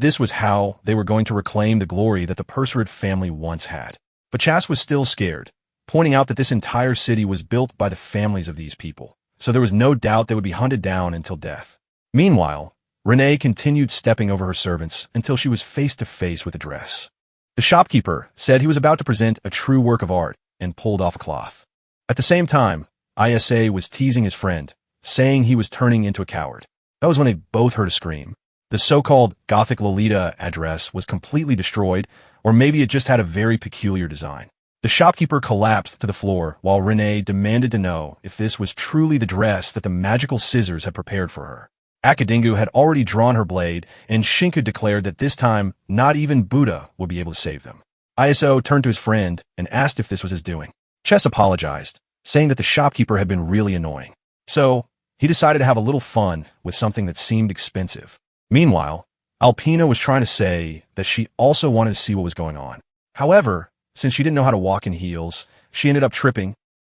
Speaker 1: this was how they were going to reclaim the glory that the Perserid family once had. But Chas was still scared, pointing out that this entire city was built by the families of these people, so there was no doubt they would be hunted down until death. Meanwhile, Renee continued stepping over her servants until she was face to face with the dress. The shopkeeper said he was about to present a true work of art and pulled off a cloth. At the same time, Isa was teasing his friend, saying he was turning into a coward. That was when they both heard a scream. The so-called Gothic Lolita address was completely destroyed, or maybe it just had a very peculiar design. The shopkeeper collapsed to the floor while Renee demanded to know if this was truly the dress that the magical scissors had prepared for her. Akadingu had already drawn her blade, and Shinku declared that this time not even Buddha would be able to save them. Iso turned to his friend and asked if this was his doing. Chess apologized, saying that the shopkeeper had been really annoying. So, he decided to have a little fun with something that seemed expensive. Meanwhile, Alpina was trying to say that she also wanted to see what was going on. However, since she didn't know how to walk in heels, she ended up tripping